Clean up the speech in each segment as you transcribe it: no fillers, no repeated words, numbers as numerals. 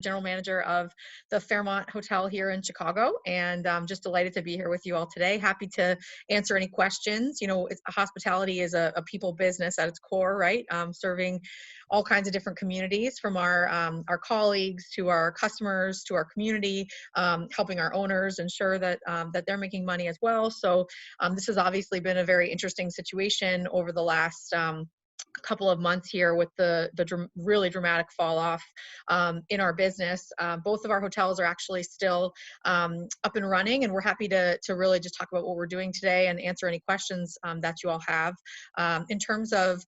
general manager of the Fairmont Hotel here in Chicago, and I'm just delighted to be here with you all today. Happy to answer any questions. You know, hospitality is a people business at its core, right? Serving all kinds of different communities, from our colleagues to our customers to our community, helping our owners ensure that that they're making money as well. So this has obviously been a very interesting situation over the last couple of months here with the really dramatic fall off in our business. Both of our hotels are actually still up and running, and we're happy to really just talk about what we're doing today and answer any questions that you all have. In terms of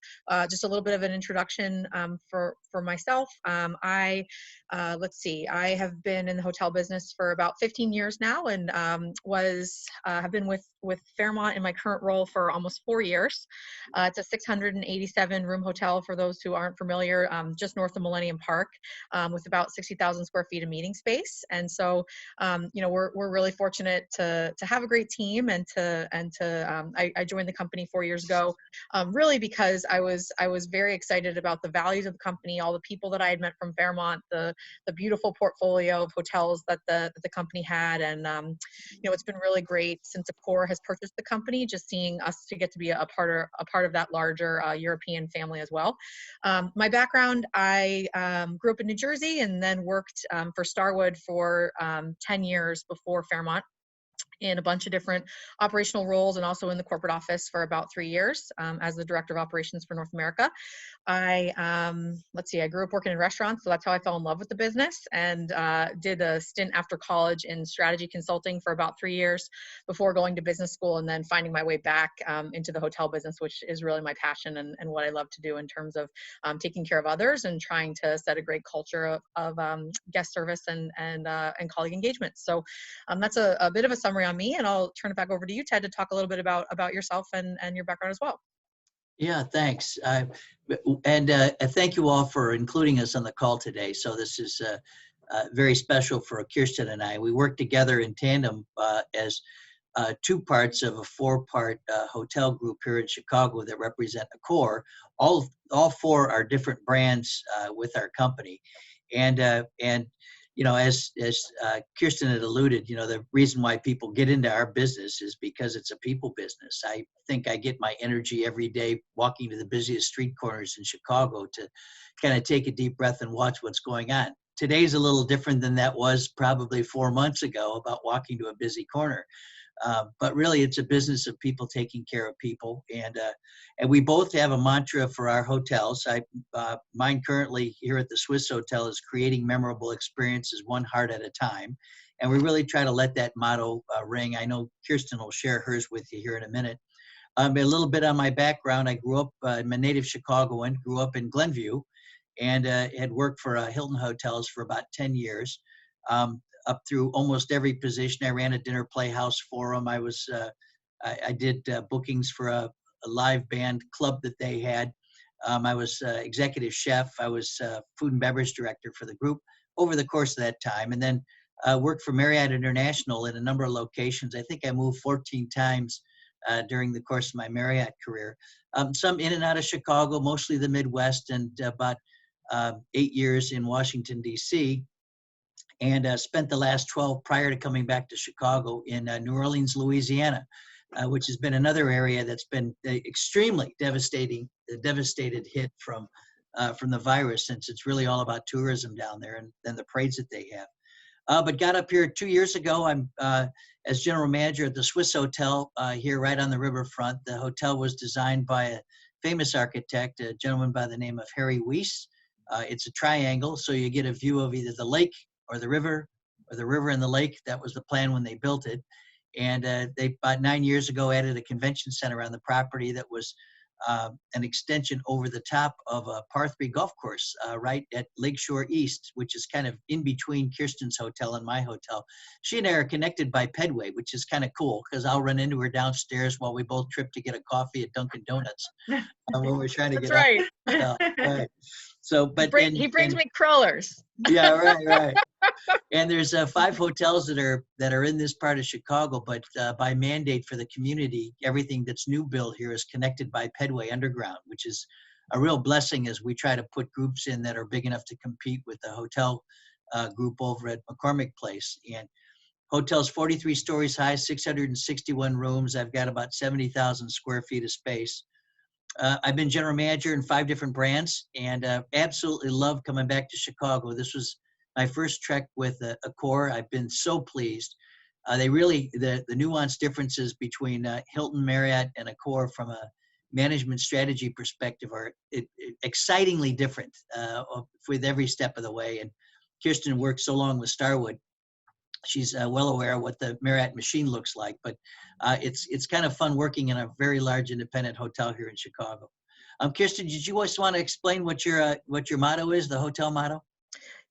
just a little bit of an introduction for myself, let's see, I have been in the hotel business for about 15 years now, and have been with Fairmont in my current role for almost 4 years. It's a 687 room hotel, for those who aren't familiar, just north of Millennium Park, with about 60,000 square feet of meeting space. And so, you know, we're really fortunate to have a great team, and I joined the company 4 years ago, really because I was very excited about the values of the company, all the people that I had met from Fairmont, the beautiful portfolio of hotels that the company had, and you know, it's been really great since Accor has purchased the company, just seeing us to get to be a part of that larger European family as well. My background, I grew up in New Jersey and then worked for Starwood for 10 years before Fairmont, in a bunch of different operational roles, and also in the corporate office for about 3 years as the director of operations for North America. Let's see, I grew up working in restaurants, so that's how I fell in love with the business, and did a stint after college in strategy consulting for about 3 years before going to business school, and then finding my way back into the hotel business, which is really my passion and what I love to do in terms of taking care of others and trying to set a great culture of guest service and colleague engagement. So that's a bit of a summary on me, and I'll turn it back over to you, Ted, to talk a little bit about yourself and your background as well. Yeah, thanks. And thank you all for including us on the call today. So this is very special for Kirsten and I. We work together in tandem as two parts of a four-part hotel group here in Chicago that represent Accor. All four are different brands with our company, and you know, as Kirsten had alluded, you know, the reason why people get into our business is because it's a people business. I think I get my energy every day walking to the busiest street corners in Chicago to kind of take a deep breath and watch what's going on. Today's a little different than that was probably 4 months ago about walking to a busy corner. But really, it's a business of people taking care of people, and we both have a mantra for our hotels. Mine currently here at the Swisshotel is creating memorable experiences one heart at a time, and we really try to let that motto ring. I know Kirsten will share hers with you here in a minute. A little bit on my background: I grew up, I'm a native Chicagoan, grew up in Glenview, and had worked for Hilton Hotels for about 10 years. Up through almost every position. I ran a dinner playhouse for them. I did bookings for a live band club that they had. I was executive chef. I was food and beverage director for the group over the course of that time, and then worked for Marriott International in a number of locations. I think I moved 14 times during the course of my Marriott career. Some in and out of Chicago, mostly the Midwest, and about 8 years in Washington, D.C., and spent the last 12 prior to coming back to Chicago in New Orleans, Louisiana, which has been another area that's been extremely devastated hit from the virus, since it's really all about tourism down there and then the parades that they have. But got up here 2 years ago. I'm as general manager at the Swisshotel here right on the riverfront. The hotel was designed by a famous architect, a gentleman by the name of Harry Weiss. It's a triangle, so you get a view of either the lake or the river and the lake. That was the plan when they built it. And they, about 9 years ago, added a convention center on the property that was an extension over the top of a par 3 golf course right at Lakeshore East, which is kind of in between Kirsten's hotel and my hotel. She and I are connected by pedway, which is kind of cool because I'll run into her downstairs while we both trip to get a coffee at Dunkin' Donuts when we're trying to That's get right. up. Right. So, but he brings me crawlers. Yeah, right. And there's 5 hotels that are in this part of Chicago, but by mandate for the community, everything that's new built here is connected by pedway underground, which is a real blessing as we try to put groups in that are big enough to compete with the hotel group over at McCormick Place. And hotel's 43 stories high, 661 rooms. I've got about 70,000 square feet of space. I've been general manager in 5 different brands, and absolutely love coming back to Chicago. This was my first trek with Accor. I've been so pleased. They really, the nuanced differences between Hilton, Marriott, and Accor from a management strategy perspective are excitingly different with every step of the way. And Kirsten worked so long with Starwood. She's well aware of what the Marriott machine looks like, but it's kind of fun working in a very large independent hotel here in Chicago. Kirsten, did you always want to explain what your motto is, the hotel motto?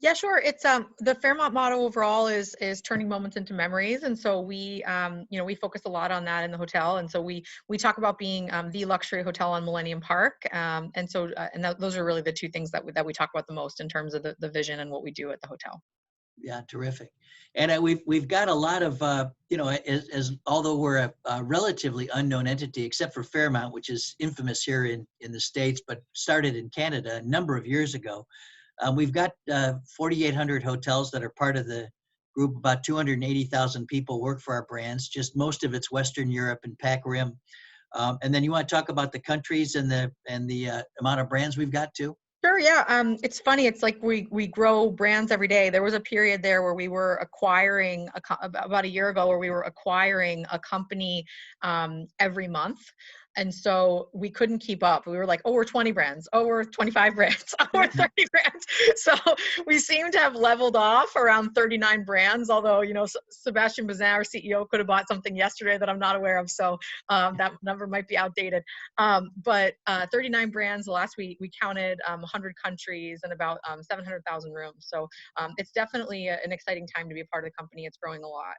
Yeah, sure. It's the Fairmont motto overall is turning moments into memories, and so we we focus a lot on that in the hotel, and so we talk about being the luxury hotel on Millennium Park, and so those are really the 2 things that we talk about the most in terms of the vision and what we do at the hotel. Yeah, terrific. And we've got a lot of as although we're a relatively unknown entity, except for Fairmont, which is infamous here in the States, but started in Canada a number of years ago. We've got 4,800 hotels that are part of the group. About 280,000 people work for our brands. Just most of it's Western Europe and Pac Rim. And then you want to talk about the countries and the amount of brands we've got too? Sure, yeah. It's funny. It's like we grow brands every day. There was a period there where we were acquiring about a year ago, where we were acquiring a company every month. And so we couldn't keep up. We were like, oh, we're 20 brands. Oh, we're 25 brands. Oh, we're 30 brands. So we seem to have leveled off around 39 brands, although, Sebastian Bazin, our CEO, could have bought something yesterday that I'm not aware of. So that number might be outdated. But 39 brands. Last week we counted 100 countries and about 700,000 rooms. So it's definitely an exciting time to be a part of the company. It's growing a lot,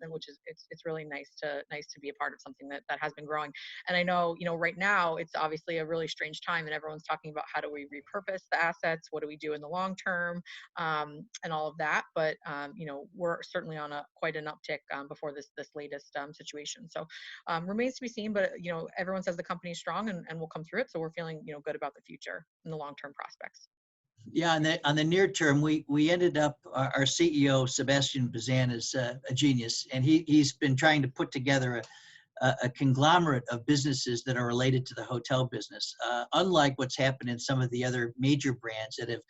and which is it's really nice to be a part of something that has been growing. And I know, right now it's obviously a really strange time, and everyone's talking about how do we repurpose the assets, what do we do in the long term, and all of that. But we're certainly on quite an uptick before this latest situation. So remains to be seen. But everyone says the company is strong and we'll come through it. So we're feeling good about the future and the long term prospects. Yeah, on the near term, we ended up, our CEO Sebastian Bazin is a genius, and he's been trying to put together a conglomerate of businesses that are related to the hotel business, unlike what's happened in some of the other major brands that have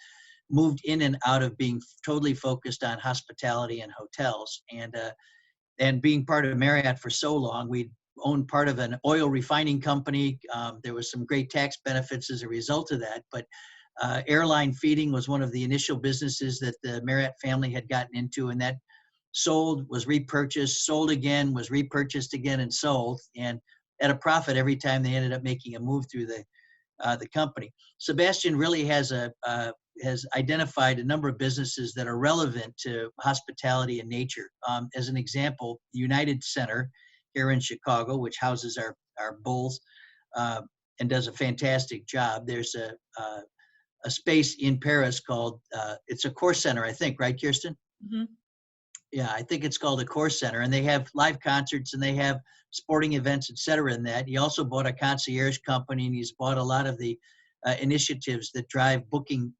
moved in and out of being totally focused on hospitality and hotels. And being part of Marriott for so long, we owned part of an oil refining company. There was some great tax benefits as a result of that, but airline feeding was one of the initial businesses that the Marriott family had gotten into, and that sold, was repurchased, sold again, was repurchased again, and sold, and at a profit every time they ended up making a move through the company. Sebastian really has identified a number of businesses that are relevant to hospitality and nature. As an example, the United Center here in Chicago, which houses our Bulls and does a fantastic job. There's a space in Paris called, it's a Accor Center, I think, right, Kirsten? Mm-hmm. Yeah, I think it's called Accor Center, and they have live concerts and they have sporting events, et cetera, in that. He also bought a concierge company, and he's bought a lot of the initiatives that drive booking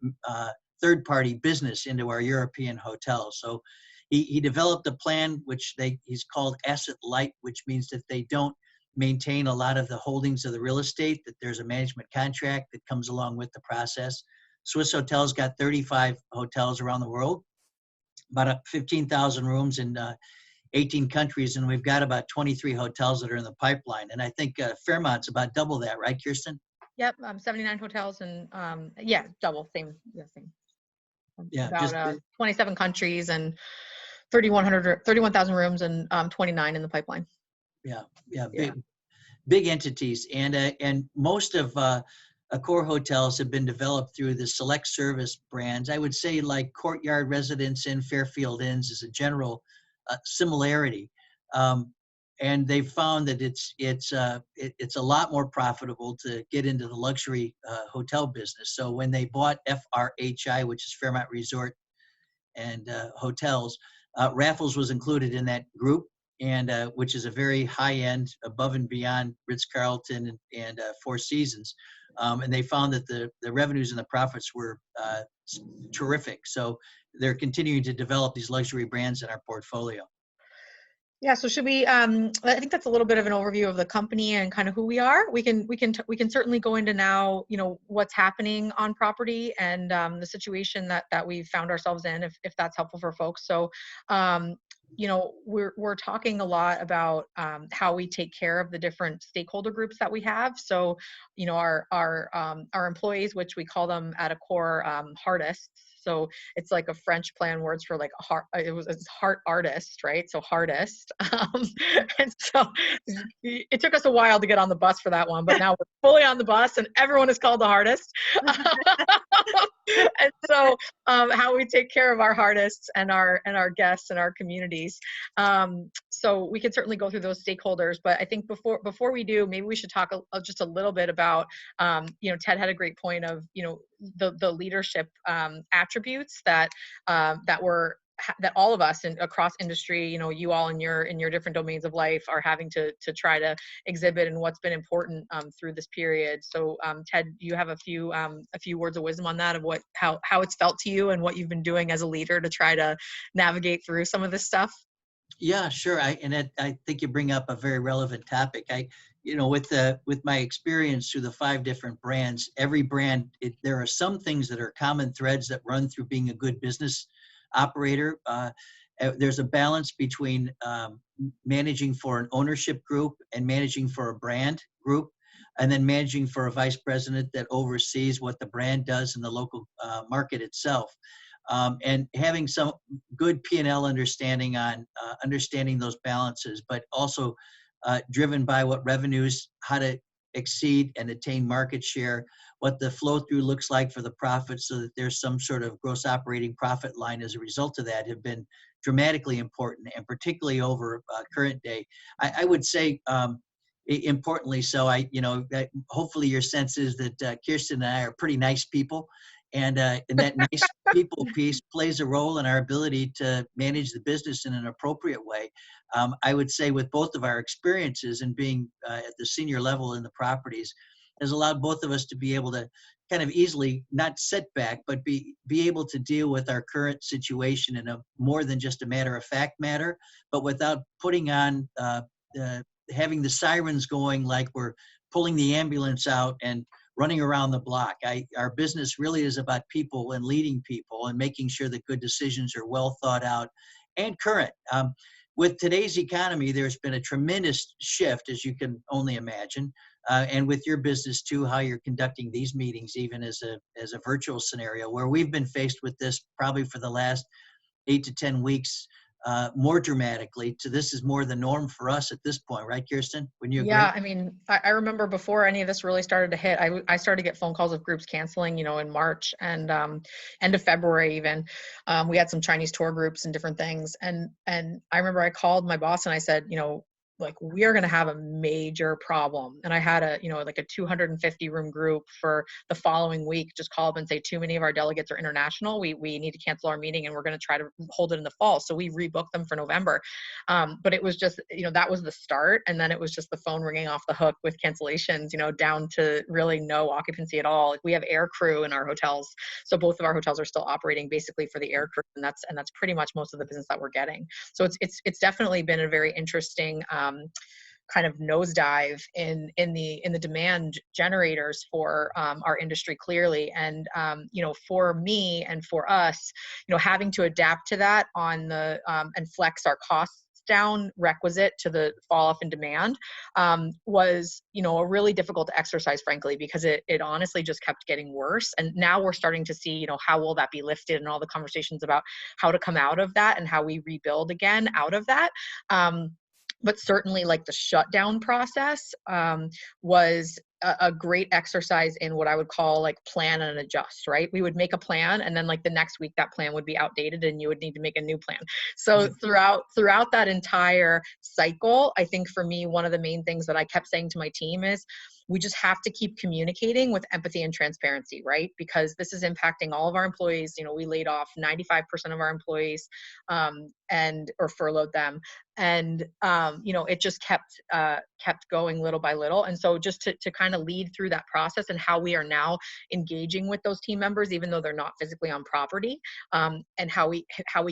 third-party business into our European hotels. So he developed a plan which he's called Asset Light, which means that they don't maintain a lot of the holdings of the real estate, that there's a management contract that comes along with the process. Swisshotel's got 35 hotels around the world, about 15,000 rooms in 18 countries, and we've got about 23 hotels that are in the pipeline. And I think Fairmont's about double that, right, Kirsten? Yep, 79 hotels and double, same. Yeah, about 27 countries and 31,000 rooms and 29 in the pipeline. Yeah, big entities, and most of Accor hotels have been developed through the select service brands. I would say like Courtyard Residence Inn, Fairfield Inns is a general similarity, and they've found that it's a lot more profitable to get into the luxury hotel business. So when they bought FRHI, which is Fairmont Resort and Hotels, Raffles was included in that group. and which is a very high-end, above and beyond Ritz-Carlton and Four Seasons. And they found that the revenues and the profits were terrific. So they're continuing to develop these luxury brands in our portfolio. Yeah, so should we, I think that's a little bit of an overview of the company and kind of who we are. We can certainly go into now, what's happening on property and the situation that we've found ourselves in, if that's helpful for folks. So, we're talking a lot about how we take care of the different stakeholder groups that we have. So, our employees, which we call them at a core hardists. So it's like a French play on words for like a heart. It's heart artist, right? So hardest. And so it took us a while to get on the bus for that one, but now we're fully on the bus, and everyone is called the hardest. And so how we take care of our hardest and our guests and our communities. So we can certainly go through those stakeholders, but I think before we do, maybe we should talk just a little bit about, Ted had a great point of, the leadership attributes that all of us across industry, you all in your different domains of life are having to try to exhibit, and what's been important through this period. So Ted, you have a few words of wisdom on that, of how it's felt to you and what you've been doing as a leader to try to navigate through some of this stuff. Yeah, sure. I think you bring up a very relevant topic. With my experience through the 5 different brands, every brand, there are some things that are common threads that run through being a good business operator. There's a balance between managing for an ownership group and managing for a brand group, and then managing for a vice president that oversees what the brand does in the local market itself. And having some good P&L understanding on understanding those balances, but also driven by what revenues, how to exceed and attain market share, what the flow through looks like for the profits, so that there's some sort of gross operating profit line as a result of that, have been dramatically important, and particularly over current day. I would say importantly so, hopefully your sense is that Kirsten and I are pretty nice people. And that nice people piece plays a role in our ability to manage the business in an appropriate way. I would say with both of our experiences and being at the senior level in the properties has allowed both of us to be able to kind of easily not sit back, but be able to deal with our current situation in a more than just a matter of fact matter, but without putting on having the sirens going like we're pulling the ambulance out and running around the block. Our business really is about people and leading people and making sure that good decisions are well thought out and current. With today's economy, there's been a tremendous shift, as you can only imagine, and with your business too, how you're conducting these meetings, even as a virtual scenario, where we've been faced with this probably for the last 8 to 10 weeks, more dramatically. So this is more the norm for us at this point, right, Kirsten? Wouldn't you agree? Yeah, I mean, I remember before any of this really started to hit, I started to get phone calls of groups canceling, in March and end of February even. We had some Chinese tour groups and different things. And I remember I called my boss and I said, like, we are going to have a major problem. And I had like a 250 room group for the following week just call up and say, too many of our delegates are international. We need to cancel our meeting and we're going to try to hold it in the fall. So we rebooked them for November. But it was just, that was the start. And then it was just the phone ringing off the hook with cancellations, down to really no occupancy at all. We have air crew in our hotels. So both of our hotels are still operating basically for the air crew. And that's pretty much most of the business that we're getting. So it's definitely been a very interesting kind of nosedive in the demand generators for our industry, clearly. And for me and for us, having to adapt to that on the and flex our costs down requisite to the fall off in demand was a really difficult exercise, frankly, because it honestly just kept getting worse. And now we're starting to see how will that be lifted, and all the conversations about how to come out of that and how we rebuild again out of that. But certainly, like, the shutdown process was a great exercise in what I would call like plan and adjust, right? We would make a plan, and then like the next week that plan would be outdated and you would need to make a new plan. So throughout that entire cycle, I think for me, one of the main things that I kept saying to my team is, we just have to keep communicating with empathy and transparency, right? Because this is impacting all of our employees. You know, we laid off 95% of our employees, or furloughed them. And, you know, it just kept going little by little. And so just to kind of lead through that process and how we are now engaging with those team members, even though they're not physically on property, and how we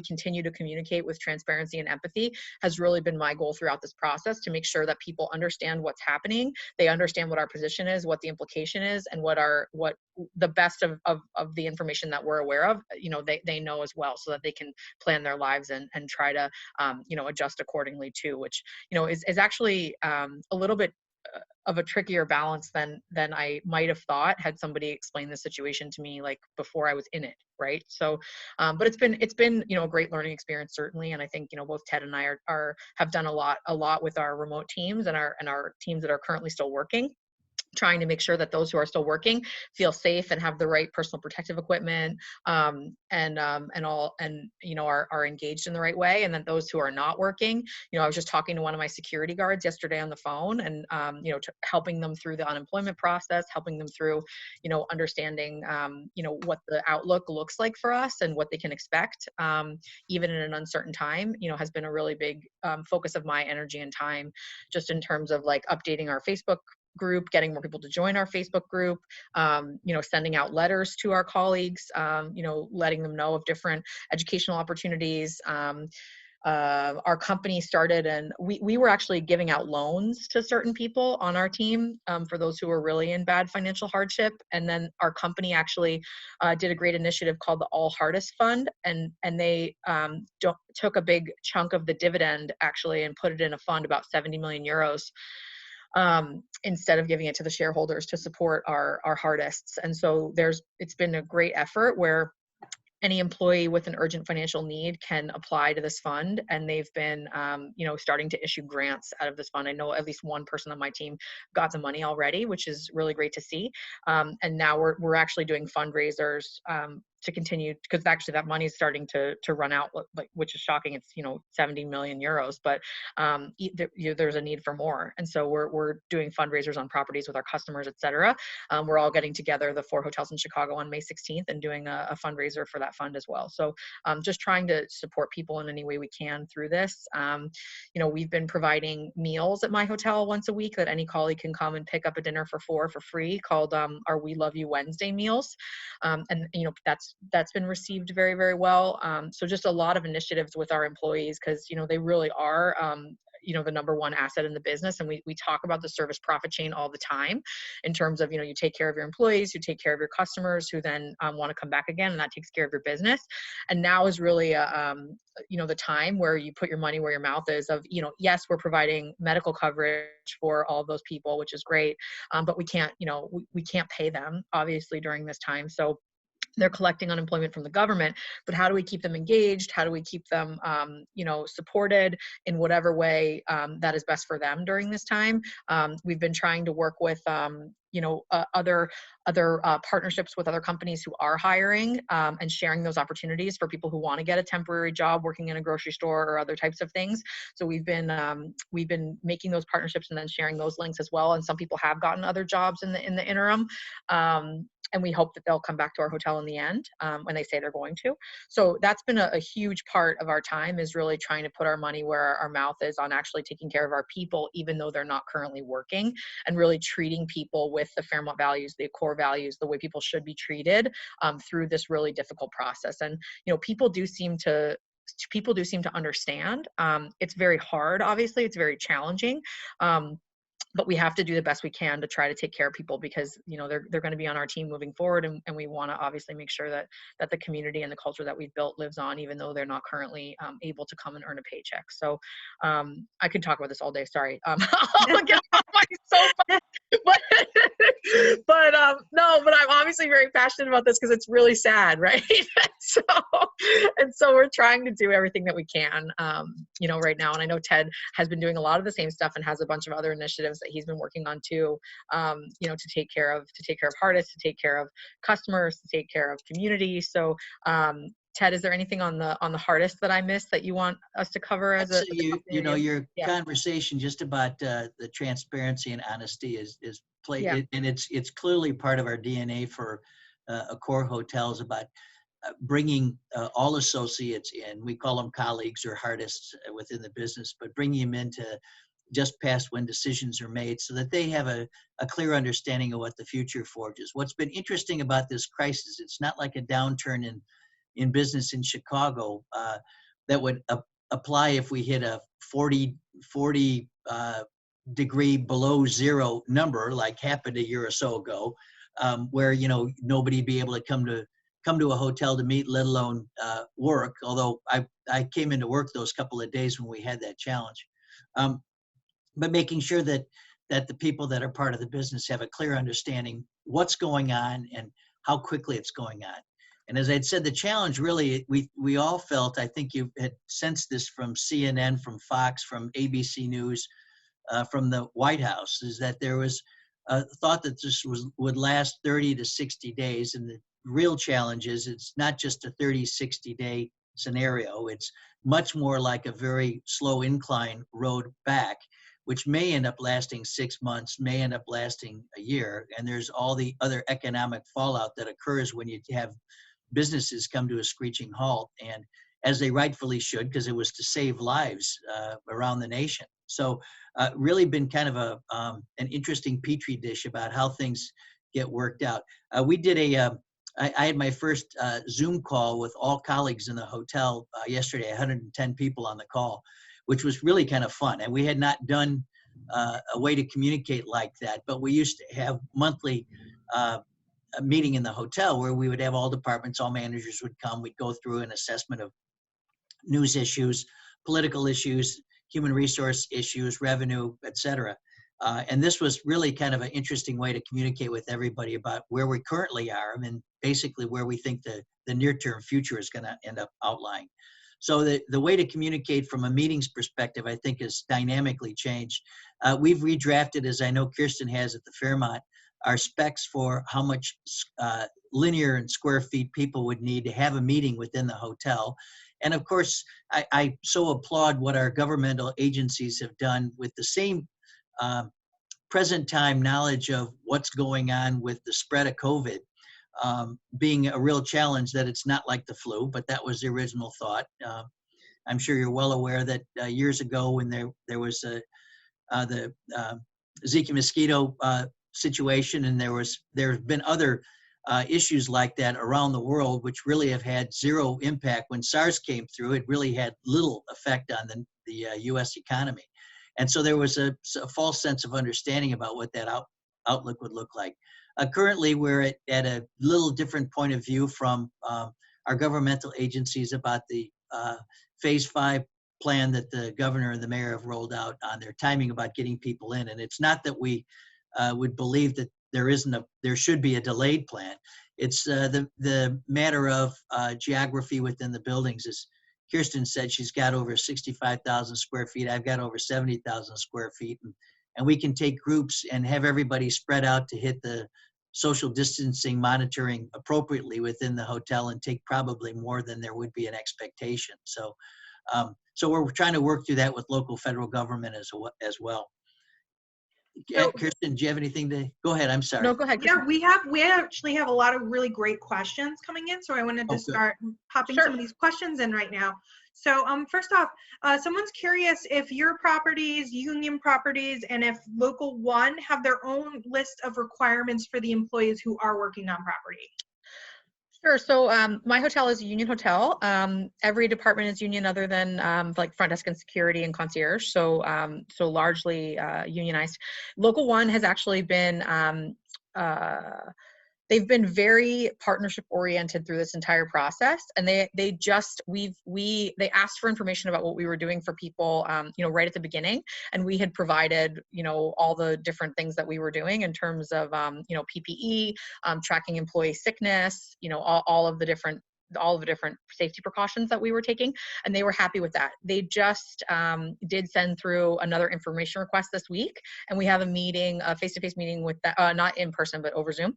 continue to communicate with transparency and empathy has really been my goal throughout this process, to make sure that people understand what's happening. They understand what our position is, what the implication is, and what the best of the information that we're aware of, you know, they know as well, so that they can plan their lives and try to, you know, adjust accordingly too, which, you know, is actually a little bit of a trickier balance than I might have thought, had somebody explained the situation to me like before I was in it, right? So, but it's been, you know, a great learning experience, certainly. And I think, you know, both Ted and I have done a lot with our remote teams and our teams that are currently still working, trying to make sure that those who are still working feel safe and have the right personal protective equipment, and you know, are engaged in the right way. And then those who are not working, you know, I was just talking to one of my security guards yesterday on the phone, and you know, helping them through the unemployment process, helping them through, you know, understanding, you know, what the outlook looks like for us and what they can expect, even in an uncertain time, you know, has been a really big focus of my energy and time, just in terms of like updating our Facebook group, getting more people to join our Facebook group, you know, sending out letters to our colleagues, you know, letting them know of different educational opportunities. Our company started, and we were actually giving out loans to certain people on our team, for those who were really in bad financial hardship. And then our company actually did a great initiative called the All Hardest Fund, and they took a big chunk of the dividend actually and put it in a fund, about 70 million euros, instead of giving it to the shareholders to support our hardests. And so it's been a great effort where any employee with an urgent financial need can apply to this fund, and they've been, you know, starting to issue grants out of this fund. I know at least one person on my team got the money already, which is really great to see. And now we're actually doing fundraisers to continue, because actually that money is starting to run out, like, which is shocking. It's, you know, 70 million euros, but there's a need for more. And so we're doing fundraisers on properties with our customers, et cetera. We're all getting together, the 4 hotels in Chicago, on May 16th, and doing a fundraiser for that fund as well. So just trying to support people in any way we can through this. You know, we've been providing meals at my hotel once a week that any colleague can come and pick up a dinner for 4 for free, called our We Love You Wednesday meals. And, you know, that's been received very, very well. So just a lot of initiatives with our employees, because, you know, they really are, you know, the number one asset in the business. And we talk about the service profit chain all the time, in terms of, you know, you take care of your employees, you take care of your customers, who then want to come back again, and that takes care of your business. And now is really you know, the time where you put your money where your mouth is, of, you know, yes, we're providing medical coverage for all of those people, which is great. But we can't, you know, we can't pay them obviously during this time. So they're collecting unemployment from the government, but how do we keep them engaged? How do we keep them, you know, supported in whatever way that is best for them during this time? We've been trying to work with, you know, other partnerships with other companies who are hiring, and sharing those opportunities for people who want to get a temporary job working in a grocery store or other types of things. So we've been making those partnerships and then sharing those links as well. And some people have gotten other jobs in the interim. And we hope that they'll come back to our hotel in the end, when they say they're going to. So that's been a huge part of our time, is really trying to put our money where our mouth is, on actually taking care of our people, even though they're not currently working, and really treating people with the Fairmont values, the core values, the way people should be treated, through this really difficult process. And, you know, people do seem to understand. It's very hard, obviously, it's very challenging. But we have to do the best we can to try to take care of people, because, you know, they're going to be on our team moving forward, and we want to obviously make sure that the community and the culture that we've built lives on, even though they're not currently able to come and earn a paycheck. So I could talk about this all day. Sorry, I'll get off my soapbox. But no, but I'm obviously very passionate about this, because it's really sad, right? So we're trying to do everything that we can, you know, right now. And I know Ted has been doing a lot of the same stuff, and has a bunch of other initiatives that he's been working on too, you know, to take care of artists, to take care of customers, to take care of community. So Ted, is there anything on the hardest that I missed that you want us to cover I'd as a, say as a company you know, review? your Yeah. conversation just about the transparency and honesty is Yeah. and it's clearly part of our DNA for Accor Hotels about bringing all associates in. We call them colleagues or artists within the business, but bringing them into just past when decisions are made so that they have a clear understanding of what the future forges. What's been interesting about this crisis, it's not like a downturn in business in Chicago that would apply if we hit a 40 degree below zero number like happened a year or so ago, where nobody be able to come to a hotel to meet, let alone work. Although I came into work those couple of days when we had that challenge. But making sure that the people that are part of the business have a clear understanding what's going on and how quickly it's going on. And as I'd said, the challenge really, we all felt, I think you had sensed this from CNN, from Fox, from ABC News, from the White House, is that there was a thought that this would last 30 to 60 days. And the real challenge is it's not just a 30, 60-day scenario. It's much more like a very slow incline road back, which may end up lasting 6 months, may end up lasting a year. And there's all the other economic fallout that occurs when you have businesses come to a screeching halt, and as they rightfully should, because it was to save lives around the nation. So really been kind of an interesting petri dish about how things get worked out. We did I had my first Zoom call with all colleagues in the hotel yesterday, 110 people on the call, which was really kind of fun. And we had not done a way to communicate like that, but we used to have monthly a meeting in the hotel where we would have all departments, all managers would come. We'd go through an assessment of news issues, political issues, human resource issues, revenue, et cetera. And this was really kind of an interesting way to communicate with everybody about where we currently are and basically where we think the near-term future is going to end up outlying. So the way to communicate from a meetings perspective, I think, is dynamically changed. We've redrafted, as I know Kirsten has at the Fairmont, our specs for how much linear and square feet people would need to have a meeting within the hotel. And of course, I so applaud what our governmental agencies have done with the same present time knowledge of what's going on with the spread of COVID being a real challenge, that it's not like the flu, but that was the original thought. I'm sure you're well aware that years ago when there was the Zika mosquito situation, and there's been other issues like that around the world, which really have had zero impact. When SARS came through, it really had little effect on the U.S. economy. And so there was a false sense of understanding about what that outlook would look like. Currently, we're at a little different point of view from our governmental agencies about the phase 5 plan that the governor and the mayor have rolled out on their timing about getting people in. And it's not that we would believe that there should be a delayed plan. It's the matter of geography within the buildings. As Kirsten said, she's got over 65,000 square feet. I've got over 70,000 square feet. And we can take groups and have everybody spread out to hit the social distancing monitoring appropriately within the hotel and take probably more than there would be an expectation. So we're trying to work through that with local federal government as well. So, Kirsten, do you have anything to go ahead? I'm sorry. No, go ahead. yeah, we actually have a lot of really great questions coming in. So I wanted to start popping some of these questions in right now. So first off, someone's curious if your properties, union properties, and if Local 1 have their own list of requirements for the employees who are working on property. Sure. So my hotel is a union hotel. Every department is union other than like front desk and security and concierge. So so largely unionized. Local 1 has actually been they've been very partnership oriented through this entire process, and they asked for information about what we were doing for people right at the beginning, and we had provided all the different things that we were doing in terms of PPE, tracking employee sickness, all of the different all the different safety precautions that we were taking, and they were happy with that. They just did send through another information request this week, and we have a meeting, a face-to-face meeting with that, not in person, but over Zoom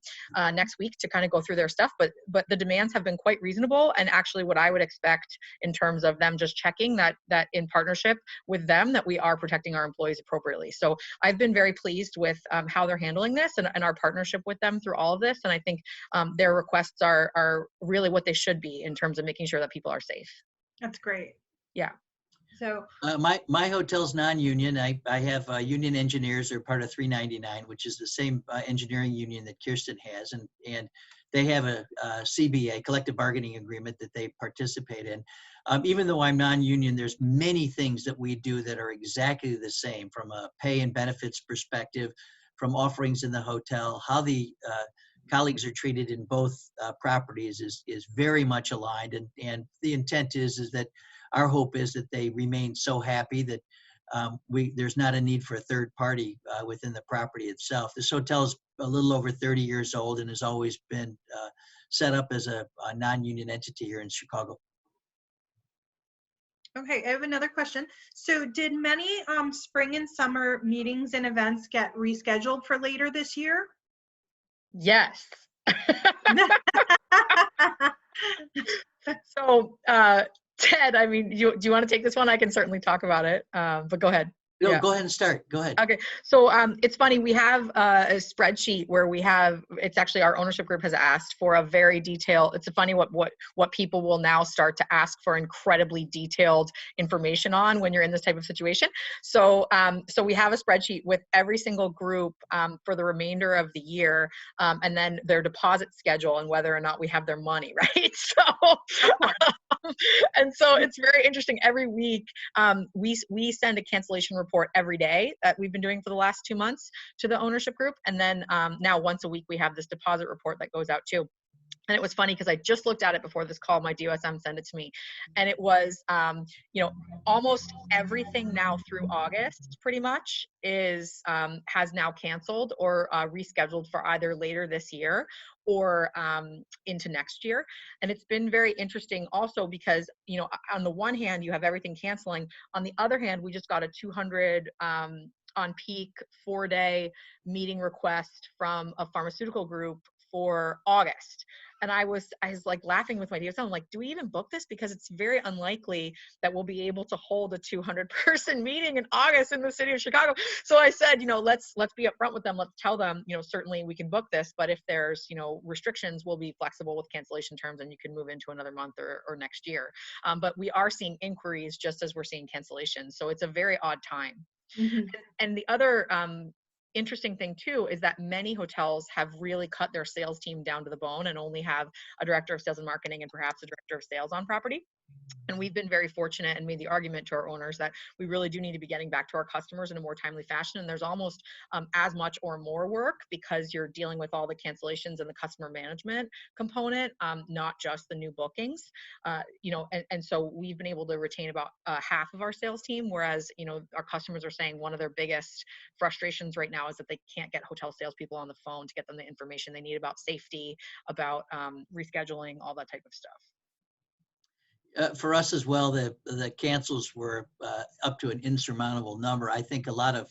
next week to kind of go through their stuff. But the demands have been quite reasonable, and actually what I would expect in terms of them just checking that in partnership with them, that we are protecting our employees appropriately. So I've been very pleased with how they're handling this and our partnership with them through all of this. And I think their requests are really what they should be in terms of making sure that people are safe. That's great. Yeah. So my hotel's non-union. I have union engineers. They're part of 399, which is the same engineering union that Kirsten has, and they have a CBA, collective bargaining agreement, that they participate in. Even though I'm non-union, there's many things that we do that are exactly the same, from a pay and benefits perspective, from offerings in the hotel, how the colleagues are treated in both properties is very much aligned, and the intent is that our hope is that they remain so happy that there's not a need for a third party within the property itself. This hotel is a little over 30 years old and has always been set up as a non-union entity here in Chicago. okay, I have another question. So did many spring and summer meetings and events get rescheduled for later this year? Yes. So Ted, I mean, do you want to take this one? I can certainly talk about it, but go ahead. No, Yeah. Go ahead and start. Go ahead. Okay, so it's funny, we have a spreadsheet where it's actually our ownership group has asked for a very detailed, it's funny what people will now start to ask for incredibly detailed information on when you're in this type of situation. So so we have a spreadsheet with every single group for the remainder of the year, and then their deposit schedule and whether or not we have their money, right? So and so it's very interesting. Every week we send a cancellation report every day that we've been doing for the last 2 months to the ownership group. And then now once a week, we have this deposit report that goes out too. And it was funny because I just looked at it before this call. My DOSM sent it to me, and it was, almost everything now through August, pretty much, is has now canceled or rescheduled for either later this year or into next year. And it's been very interesting also because, on the one hand, you have everything canceling. On the other hand, we just got a 200 on peak 4-day meeting request from a pharmaceutical group for August. And I was like laughing with my DSM. I'm like, do we even book this? Because it's very unlikely that we'll be able to hold a 200-person meeting in August in the city of Chicago. So I said, let's be upfront with them. Let's tell them, certainly we can book this, but if there's, restrictions, we'll be flexible with cancellation terms and you can move into another month or next year. But we are seeing inquiries just as we're seeing cancellations. So it's a very odd time. Mm-hmm. And the other interesting thing too is that many hotels have really cut their sales team down to the bone and only have a director of sales and marketing and perhaps a director of sales on property. And we've been very fortunate and made the argument to our owners that we really do need to be getting back to our customers in a more timely fashion. And there's almost as much or more work because you're dealing with all the cancellations and the customer management component, not just the new bookings. And so we've been able to retain about half of our sales team, whereas, our customers are saying one of their biggest frustrations right now is that they can't get hotel salespeople on the phone to get them the information they need about safety, about rescheduling, all that type of stuff. For us as well, the cancels were up to an insurmountable number. I think a lot of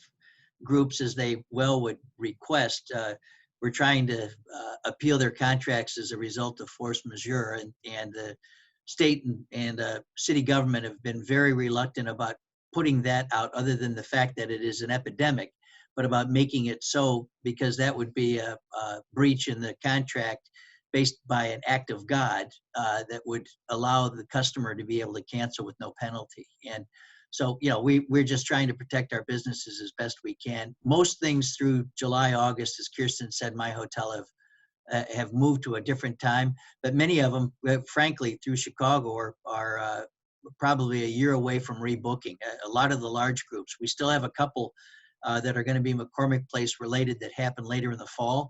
groups, as they well would request, were trying to appeal their contracts as a result of force majeure, and the state and city government have been very reluctant about putting that out, other than the fact that it is an epidemic, but about making it so, because that would be a breach in the contract based by an act of God that would allow the customer to be able to cancel with no penalty. And so, we're just trying to protect our businesses as best we can. Most things through July, August, as Kirsten said, my hotel have moved to a different time, but many of them, frankly, through Chicago are probably a year away from rebooking. A lot of the large groups, we still have a couple that are going to be McCormick Place related that happen later in the fall.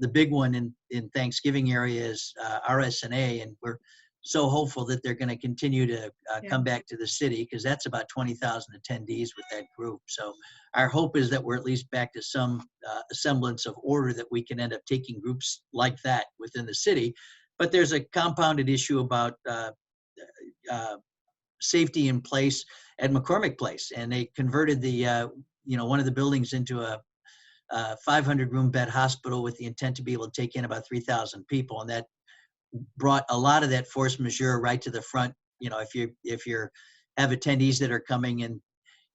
The big one in Thanksgiving area is RSNA, and we're so hopeful that they're going to continue to come back to the city, because that's about 20,000 attendees with that group. So our hope is that we're at least back to some semblance of order, that we can end up taking groups like that within the city. but there's a compounded issue about safety in place at McCormick Place, and they converted the one of the buildings into a 500 room bed hospital with the intent to be able to take in about 3,000 people, and that brought a lot of that force majeure right to the front. If you have attendees that are coming in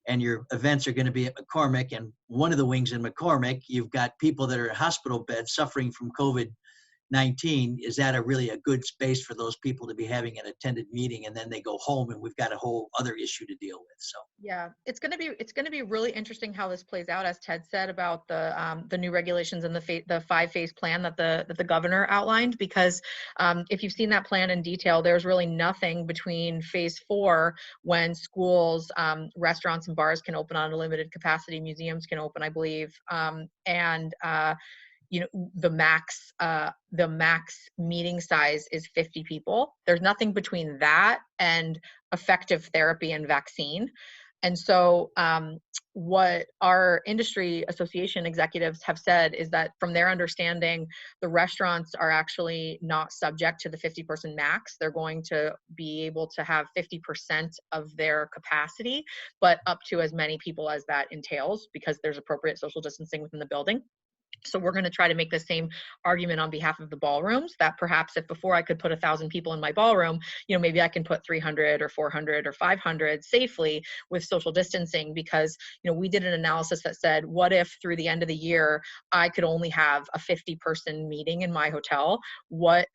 and your events are going to be at McCormick, and one of the wings in McCormick, you've got people that are in hospital beds suffering from COVID-19. Is that really a good space for those people to be having an attended meeting, and then they go home and we've got a whole other issue to deal with? So yeah, it's going to be really interesting how this plays out, as Ted said, about the new regulations and the 5-phase plan that the governor outlined. Because if you've seen that plan in detail, there's really nothing between phase 4, when schools, restaurants and bars can open on a limited capacity, museums can open, I believe, and the max meeting size is 50 people. There's nothing between that and effective therapy and vaccine. And so what our industry association executives have said is that, from their understanding, the restaurants are actually not subject to the 50-person max. They're going to be able to have 50% of their capacity, but up to as many people as that entails, because there's appropriate social distancing within the building. So we're going to try to make the same argument on behalf of the ballrooms, that perhaps if before I could put 1,000 people in my ballroom, maybe I can put 300 or 400 or 500 safely with social distancing. Because, we did an analysis that said, what if through the end of the year, I could only have a 50-person meeting in my hotel? What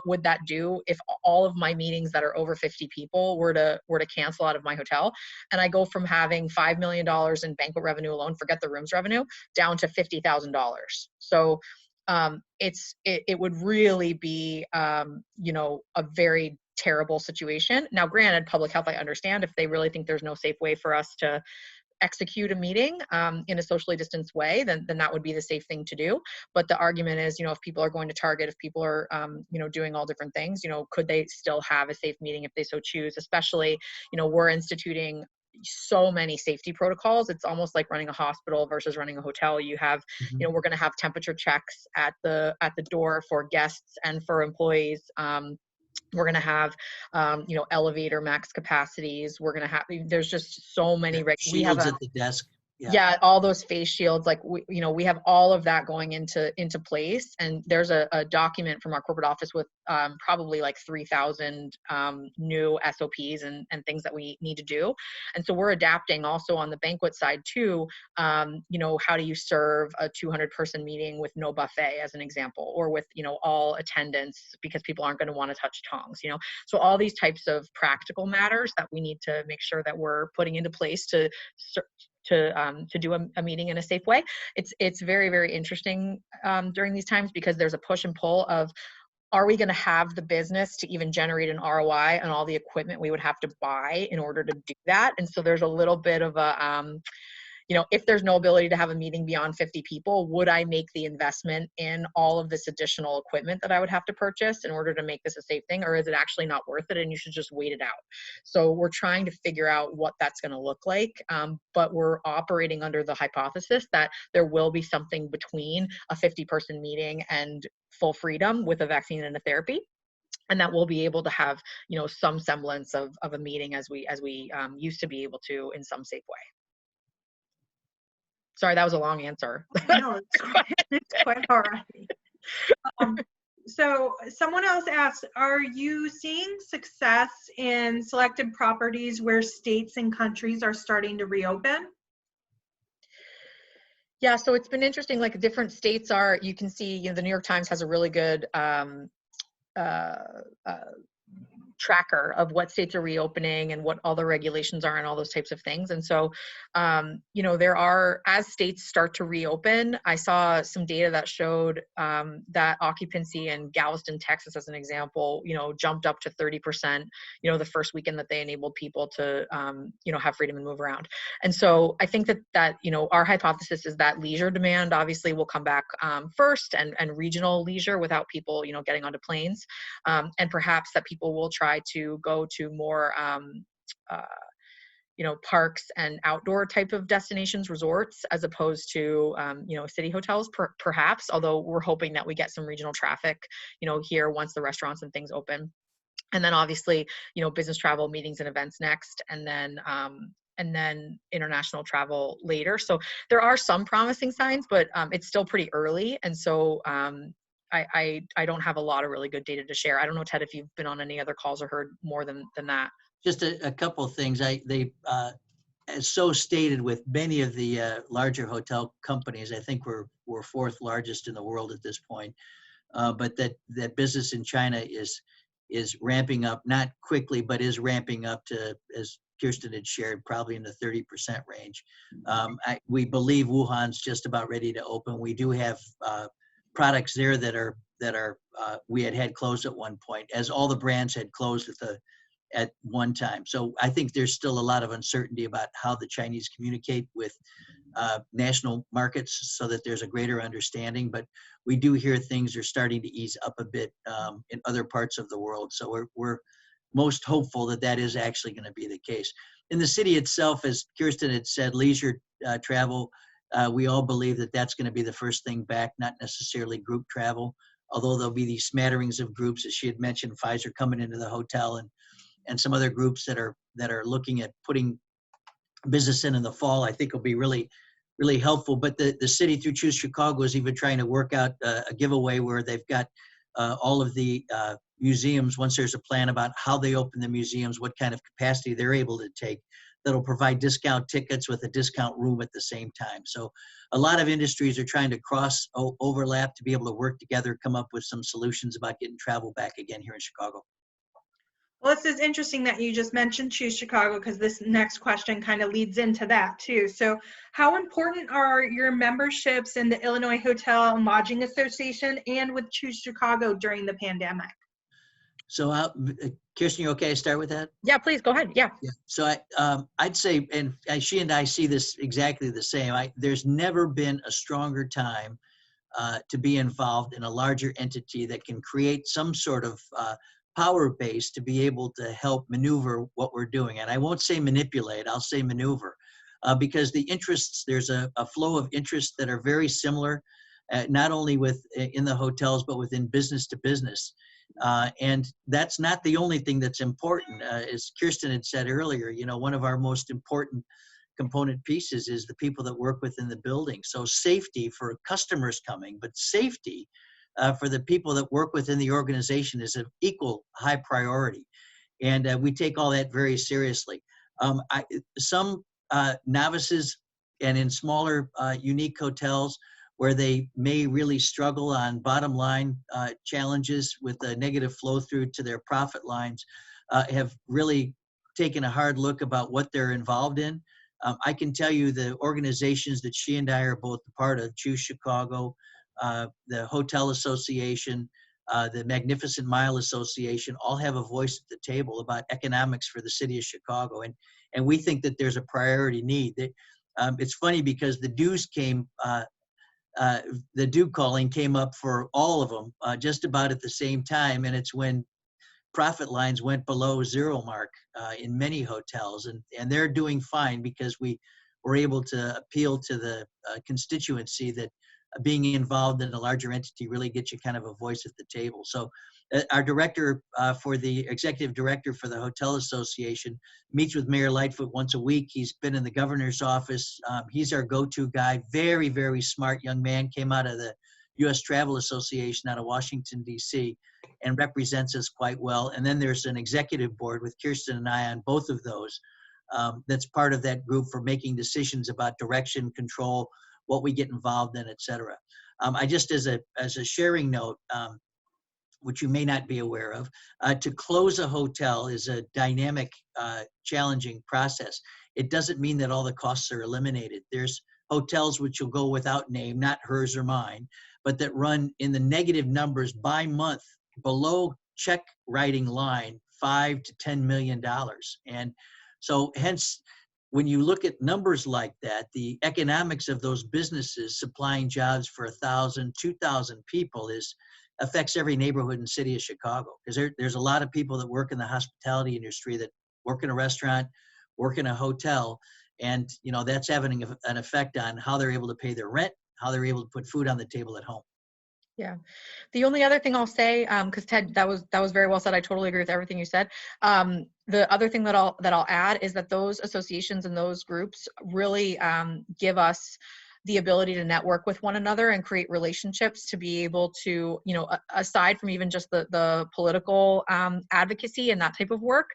would that do if all of my meetings that are over 50 people were to cancel out of my hotel? And I go from having $5 million in banquet revenue alone, forget the rooms revenue, down to $50,000. So it would really be, a very terrible situation. Now, granted, public health, I understand, if they really think there's no safe way for us to execute a meeting in a socially distanced way, then that would be the safe thing to do. But the argument is, if people are going to Target, if people are, doing all different things, could they still have a safe meeting if they so choose? Especially, we're instituting so many safety protocols. It's almost like running a hospital versus running a hotel. You have, we're going to have temperature checks at the door for guests and for employees. We're going to have, elevator max capacities. We're going to have, there's just so many, we have shields at the desk. Yeah, all those face shields, like we have all of that going into place. And there's a document from our corporate office with probably like 3,000 new SOPs and things that we need to do. And so we're adapting also on the banquet side too. How do you serve a 200-person meeting with no buffet, as an example, or with all attendance, because people aren't going to want to touch tongs. So all these types of practical matters that we need to make sure that we're putting into place to do a meeting in a safe way. It's very, very interesting during these times, because there's a push and pull of, are we going to have the business to even generate an ROI on all the equipment we would have to buy in order to do that? And so there's a little bit of a, if there's no ability to have a meeting beyond 50 people, would I make the investment in all of this additional equipment that I would have to purchase in order to make this a safe thing? Or is it actually not worth it and you should just wait it out? So we're trying to figure out what that's going to look like. But we're operating under the hypothesis that there will be something between a 50-person meeting and full freedom with a vaccine and a therapy. And that we'll be able to have, some semblance of a meeting as we used to be able to in some safe way. Sorry, that was a long answer. No, it's quite all right. So someone else asked, are you seeing success in selected properties where states and countries are starting to reopen? Yeah, so it's been interesting, like different states are, you can see, the New York Times has a really good tracker of what states are reopening and what all the regulations are and all those types of things. And so, there are, as states start to reopen, I saw some data that showed that occupancy in Galveston, Texas, as an example, jumped up to 30%, the first weekend that they enabled people to, have freedom and move around. And so I think that our hypothesis is that leisure demand obviously will come back first, and regional leisure without people, getting onto planes. And perhaps that people will try to go to more parks and outdoor type of destinations, resorts, as opposed to, city hotels, perhaps, although we're hoping that we get some regional traffic, here once the restaurants and things open. And then obviously, business travel, meetings and events next, and then international travel later. So there are some promising signs, but it's still pretty early. And so I don't have a lot of really good data to share. I don't know, Ted, if you've been on any other calls or heard more than that. Just a couple of things. As so stated with many of the larger hotel companies, I think we're fourth largest in the world at this point. But that business in China is ramping up, not quickly, but is ramping up to, as Kirsten had shared, probably in the 30% range. We believe Wuhan's just about ready to open. We do have products there that are we had closed at one point, as all the brands had closed at one time. So I think there's still a lot of uncertainty about how the Chinese communicate with national markets, so that there's a greater understanding. But we do hear things are starting to ease up a bit in other parts of the world. So we're most hopeful that is actually going to be the case. In the city itself, as Kirsten had said, leisure travel, we all believe that's going to be the first thing back, not necessarily group travel, although there'll be these smatterings of groups, as she had mentioned, Pfizer coming into the hotel, and some other groups that are looking at putting business in the fall. I think will be really, really helpful. But the city, through Choose Chicago, is even trying to work out a giveaway where they've got all of the museums, once there's a plan about how they open the museums, what kind of capacity they're able to take, that'll provide discount tickets with a discount room at the same time. So a lot of industries are trying to overlap to be able to work together, come up with some solutions about getting travel back again here in Chicago. Well, this is interesting that you just mentioned Choose Chicago, because this next question kind of leads into that too. So how important are your memberships in the Illinois Hotel and Lodging Association and with Choose Chicago during the pandemic? So Kirsten, you okay to start with that? Yeah, please go ahead. Yeah. So I'd say, and she and I see this exactly the same, there's never been a stronger time to be involved in a larger entity that can create some sort of power base to be able to help maneuver what we're doing. And I won't say manipulate, I'll say maneuver, because the interests, there's a flow of interests that are very similar, not only in the hotels, but within business to business. And that's not the only thing that's important. As Kirsten had said earlier, one of our most important component pieces is the people that work within the building. So safety for customers coming, but safety for the people that work within the organization is of equal high priority. And we take all that very seriously. Some novices and in smaller unique hotels where they may really struggle on bottom line challenges with a negative flow through to their profit lines, have really taken a hard look about what they're involved in. I can tell you the organizations that she and I are both a part of, Choose Chicago, the Hotel Association, the Magnificent Mile Association, all have a voice at the table about economics for the city of Chicago. And we think that there's a priority need. It's funny because the dues came, the due calling came up for all of them just about at the same time. And it's when profit lines went below zero mark in many hotels. And they're doing fine because we were able to appeal to the constituency that being involved in a larger entity really gets you kind of a voice at the table. So our director the executive director for the Hotel Association meets with Mayor Lightfoot once a week. He's been in the governor's office. He's our go-to guy, very, very smart young man, came out of the U.S. Travel Association out of Washington, D.C., and represents us quite well. And then there's an executive board with Kirsten and I on both of those. That's part of that group for making decisions about direction, control, what we get involved in, et cetera. I just, as a sharing note, which you may not be aware of, to close a hotel is a dynamic, challenging process. It doesn't mean that all the costs are eliminated. There's hotels which will go without name, not hers or mine, but that run in the negative numbers by month, below check writing line, $5 to $10 million. And so hence, when you look at numbers like that, the economics of those businesses supplying jobs for 1,000, 2,000 people affects every neighborhood and city of Chicago. Because there's a lot of people that work in the hospitality industry that work in a restaurant, work in a hotel, and that's having an effect on how they're able to pay their rent, how they're able to put food on the table at home. Yeah. The only other thing I'll say, because Ted, that was very well said. I totally agree with everything you said. The other thing that I'll add is that those associations and those groups really give us the ability to network with one another and create relationships to be able to, aside from even just the political advocacy and that type of work,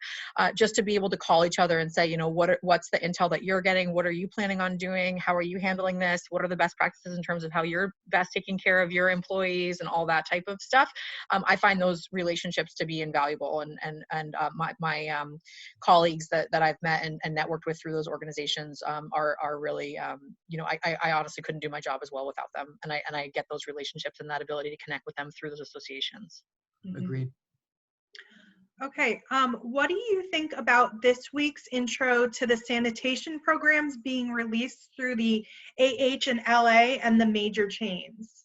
just to be able to call each other and say, what's the intel that you're getting? What are you planning on doing? How are you handling this? What are the best practices in terms of how you're best taking care of your employees and all that type of stuff? I find those relationships to be invaluable, and my colleagues that I've met and networked with through those organizations are really, I honestly couldn't do my job as well without them. And I get those relationships and that ability to connect with them through those associations. Agreed. Okay. What do you think about this week's intro to the sanitation programs being released through the AH and LA and the major chains?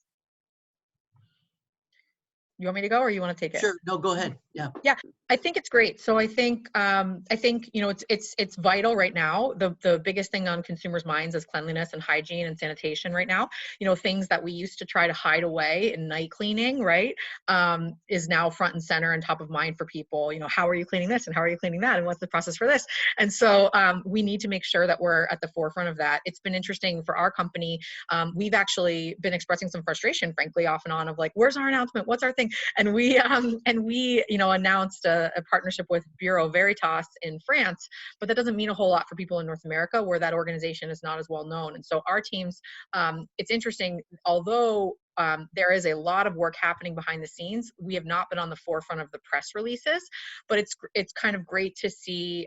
You want me to go or you want to take it? Sure. No, go ahead. Yeah. Yeah, I think it's great. So I think it's vital right now. The biggest thing on consumers' minds is cleanliness and hygiene and sanitation right now. Things that we used to try to hide away in night cleaning, right, is now front and center and top of mind for people. How are you cleaning this and how are you cleaning that and what's the process for this? And so we need to make sure that we're at the forefront of that. It's been interesting for our company. We've actually been expressing some frustration, frankly, off and on of like, where's our announcement? What's our thing? And we announced a partnership with Bureau Veritas in France, but that doesn't mean a whole lot for people in North America where that organization is not as well known. And so our teams, it's interesting, although there is a lot of work happening behind the scenes, we have not been on the forefront of the press releases, but it's kind of great to see.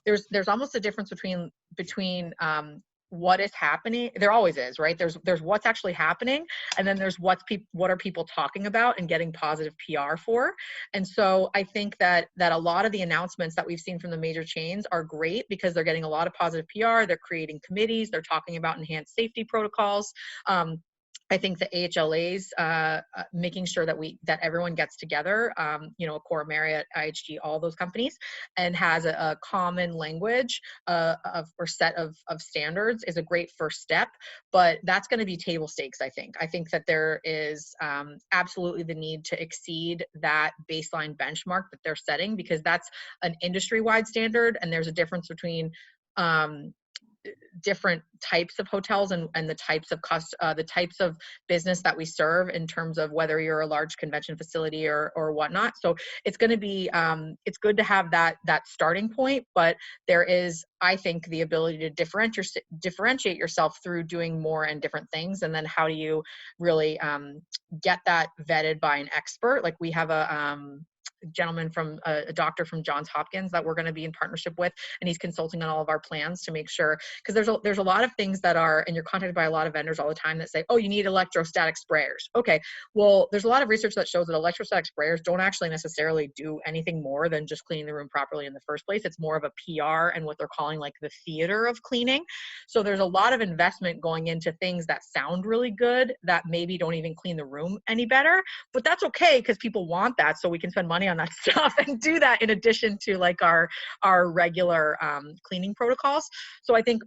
There's almost a difference between what is happening. There always is, right? There's what's actually happening, and then there's what are people talking about and getting positive PR for. And so I think that a lot of the announcements that we've seen from the major chains are great because they're getting a lot of positive PR. They're creating committees. They're talking about enhanced safety protocols. I think the AHLAs, making sure that everyone gets together, Accor, Marriott, IHG, all those companies, and has a common language or set of standards is a great first step. But that's going to be table stakes, I think. I think that there is absolutely the need to exceed that baseline benchmark that they're setting, because that's an industry-wide standard, and there's a difference between different types of hotels and the types of business that we serve in terms of whether you're a large convention facility or whatnot. So it's going to be it's good to have that starting point, but there is, I think, the ability to differentiate yourself through doing more and different things. And then how do you really get that vetted by an expert? Like we have a gentleman from a doctor from Johns Hopkins that we're going to be in partnership with, and he's consulting on all of our plans to make sure, because there's a lot of things that are, and you're contacted by a lot of vendors all the time that say, oh, you need electrostatic sprayers. Okay, well, there's a lot of research that shows that electrostatic sprayers don't actually necessarily do anything more than just cleaning the room properly in the first place. It's more of a PR and what they're calling like the theater of cleaning. So there's a lot of investment going into things that sound really good that maybe don't even clean the room any better, but that's okay because people want that, so we can spend money on that stuff and do that in addition to like our regular cleaning protocols. So I think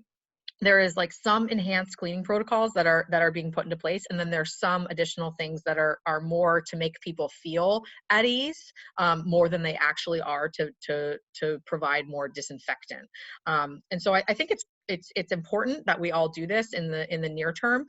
there is like some enhanced cleaning protocols that are being put into place, and then there's some additional things that are more to make people feel at ease, more than they actually are to provide more disinfectant. And so I think it's important that we all do this in the near term.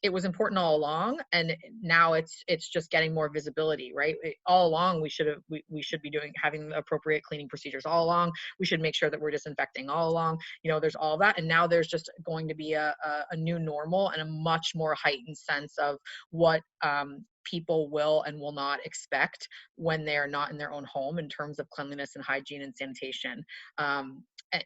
It was important all along, and now it's just getting more visibility, right? All along we should be having the appropriate cleaning procedures. All along we should make sure that we're disinfecting. All along, there's all that, and now there's just going to be a new normal and a much more heightened sense of what people will and will not expect when they're not in their own home in terms of cleanliness and hygiene and sanitation.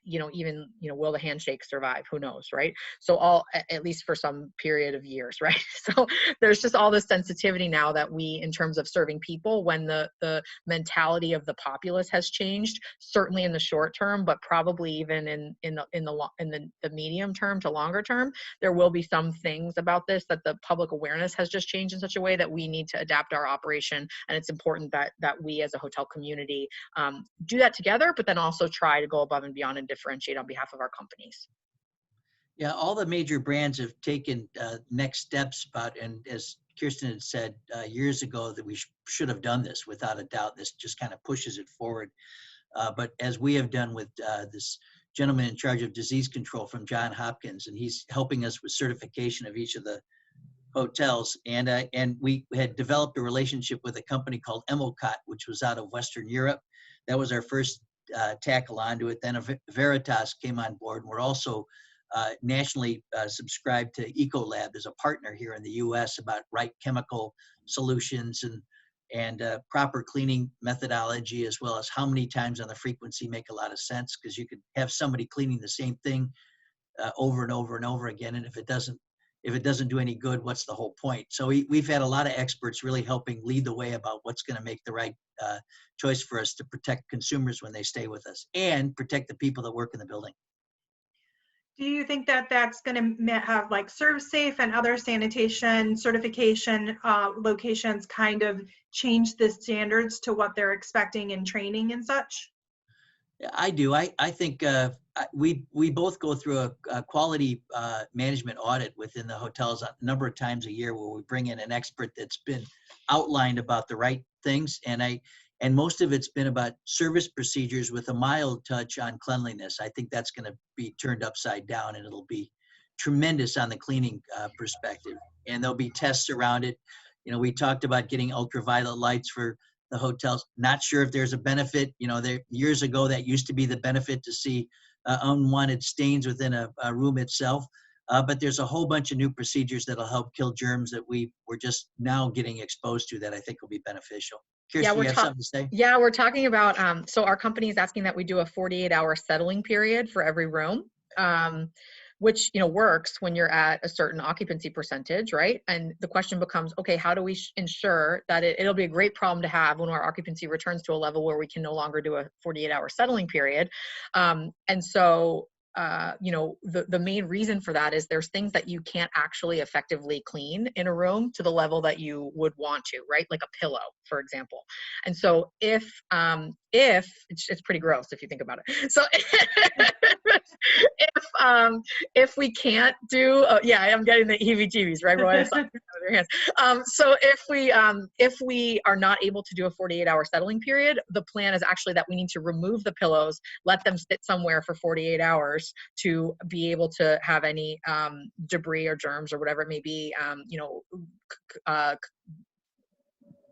Even will the handshake survive? Who knows, right? So at least for some period of years, right? So there's just all this sensitivity now that we, in terms of serving people, when the mentality of the populace has changed, certainly in the short term, but probably even in the medium term to longer term, there will be some things about this that the public awareness has just changed in such a way that we we need to adapt our operation. And it's important that we as a hotel community do that together, but then also try to go above and beyond and differentiate on behalf of our companies. Yeah, all the major brands have taken next steps and as Kirsten had said years ago, that we should have done this without a doubt. This just kind of pushes it forward. But as we have done with this gentleman in charge of disease control from Johns Hopkins, and he's helping us with certification of each of the hotels. And we had developed a relationship with a company called Emocot, which was out of Western Europe. That was our first tackle onto it. Then Veritas came on board. We're also nationally subscribed to Ecolab as a partner here in the U.S. about right chemical solutions and proper cleaning methodology, as well as how many times on the frequency make a lot of sense, because you could have somebody cleaning the same thing over and over and over again, and if it doesn't do any good, what's the whole point? So we've had a lot of experts really helping lead the way about what's going to make the right choice for us to protect consumers when they stay with us and protect the people that work in the building. Do you think that that's going to have like ServSafe and other sanitation certification locations kind of change the standards to what they're expecting in training and such? Yeah, I do. I think we both go through a quality management audit within the hotels a number of times a year, where we bring in an expert that's been outlined about the right things, and most of it's been about service procedures with a mild touch on cleanliness. I think that's going to be turned upside down, and it'll be tremendous on the cleaning perspective. And there'll be tests around it. You know, we talked about getting ultraviolet lights for the hotels. Not sure if there's a benefit. You know, years ago that used to be the benefit to see unwanted stains within a room itself. But there's a whole bunch of new procedures that'll help kill germs that we're just now getting exposed to that I think will be beneficial. Kirsten, you have something to say? Yeah, we're talking about, so our company is asking that we do a 48-hour settling period for every room, which, you know, works when you're at a certain occupancy percentage, right? And the question becomes, okay, how do we ensure that it'll be a great problem to have when our occupancy returns to a level where we can no longer do a 48-hour settling period? And so, you know, the main reason for that is there's things that you can't actually effectively clean in a room to the level that you would want to, right? Like a pillow, for example. And so if it's pretty gross if you think about it. So if we can't do, yeah, I'm getting the heebie-jeebies, right? Roy? So if we are not able to do a 48-hour settling period, the plan is actually that we need to remove the pillows, let them sit somewhere for 48 hours to be able to have any debris or germs or whatever it may be, you know,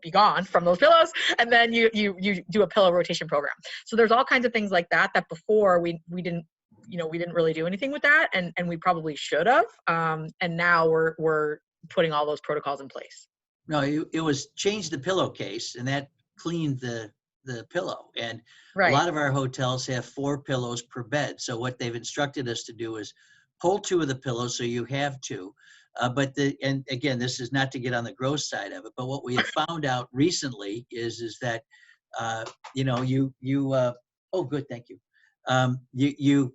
be gone from those pillows, and then you do a pillow rotation program. So there's all kinds of things like that before we didn't, you know, we didn't really do anything with that, and we probably should have. And now we're putting all those protocols in place. No, it was change the pillowcase, and that cleaned the pillow. And right. A lot of our hotels have 4 pillows per bed. So what they've instructed us to do is pull 2 of the pillows, so you have 2. And again, this is not to get on the gross side of it, but what we have found out recently is that, you know, oh, good, thank you. You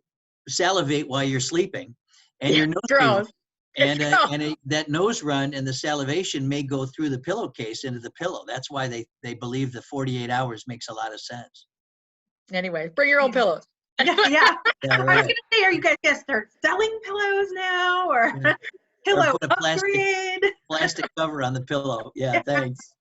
salivate while you're sleeping, and your nose gross. That nose run and the salivation may go through the pillowcase into the pillow. That's why they believe the 48 hours makes a lot of sense. Anyway, bring your own pillows. Yeah. Yeah, right. I was gonna say, are you guys gonna start selling pillows now, or pillow or put a upgrade? plastic cover on the pillow. Yeah, thanks.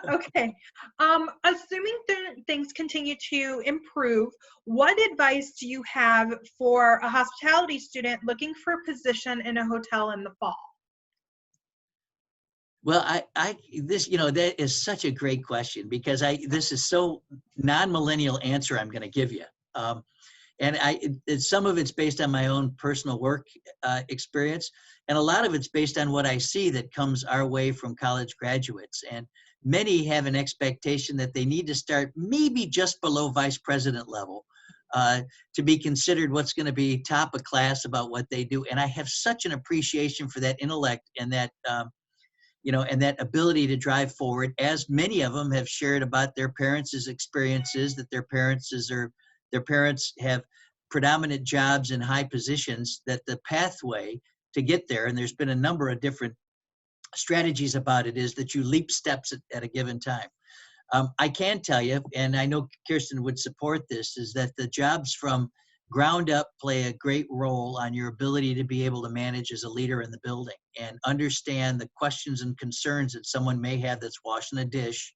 Okay. Assuming things continue to improve, what advice do you have for a hospitality student looking for a position in a hotel in the fall? Well, this, you know, that is such a great question, because this is so non-millennial answer I'm going to give you. And some of it's based on my own personal work experience, and a lot of it's based on what I see that comes our way from college graduates. And many have an expectation that they need to start maybe just below vice president level to be considered what's going to be top of class about what they do. And I have such an appreciation for that intellect and that, you know, and that ability to drive forward, as many of them have shared about their parents' experiences, that their parents have predominant jobs in high positions, that the pathway to get there, and there's been a number of different strategies about it is that you leap steps at a given time. I can tell you, and I know Kirsten would support this, is that the jobs from ground up play a great role on your ability to be able to manage as a leader in the building and understand the questions and concerns that someone may have that's washing a dish,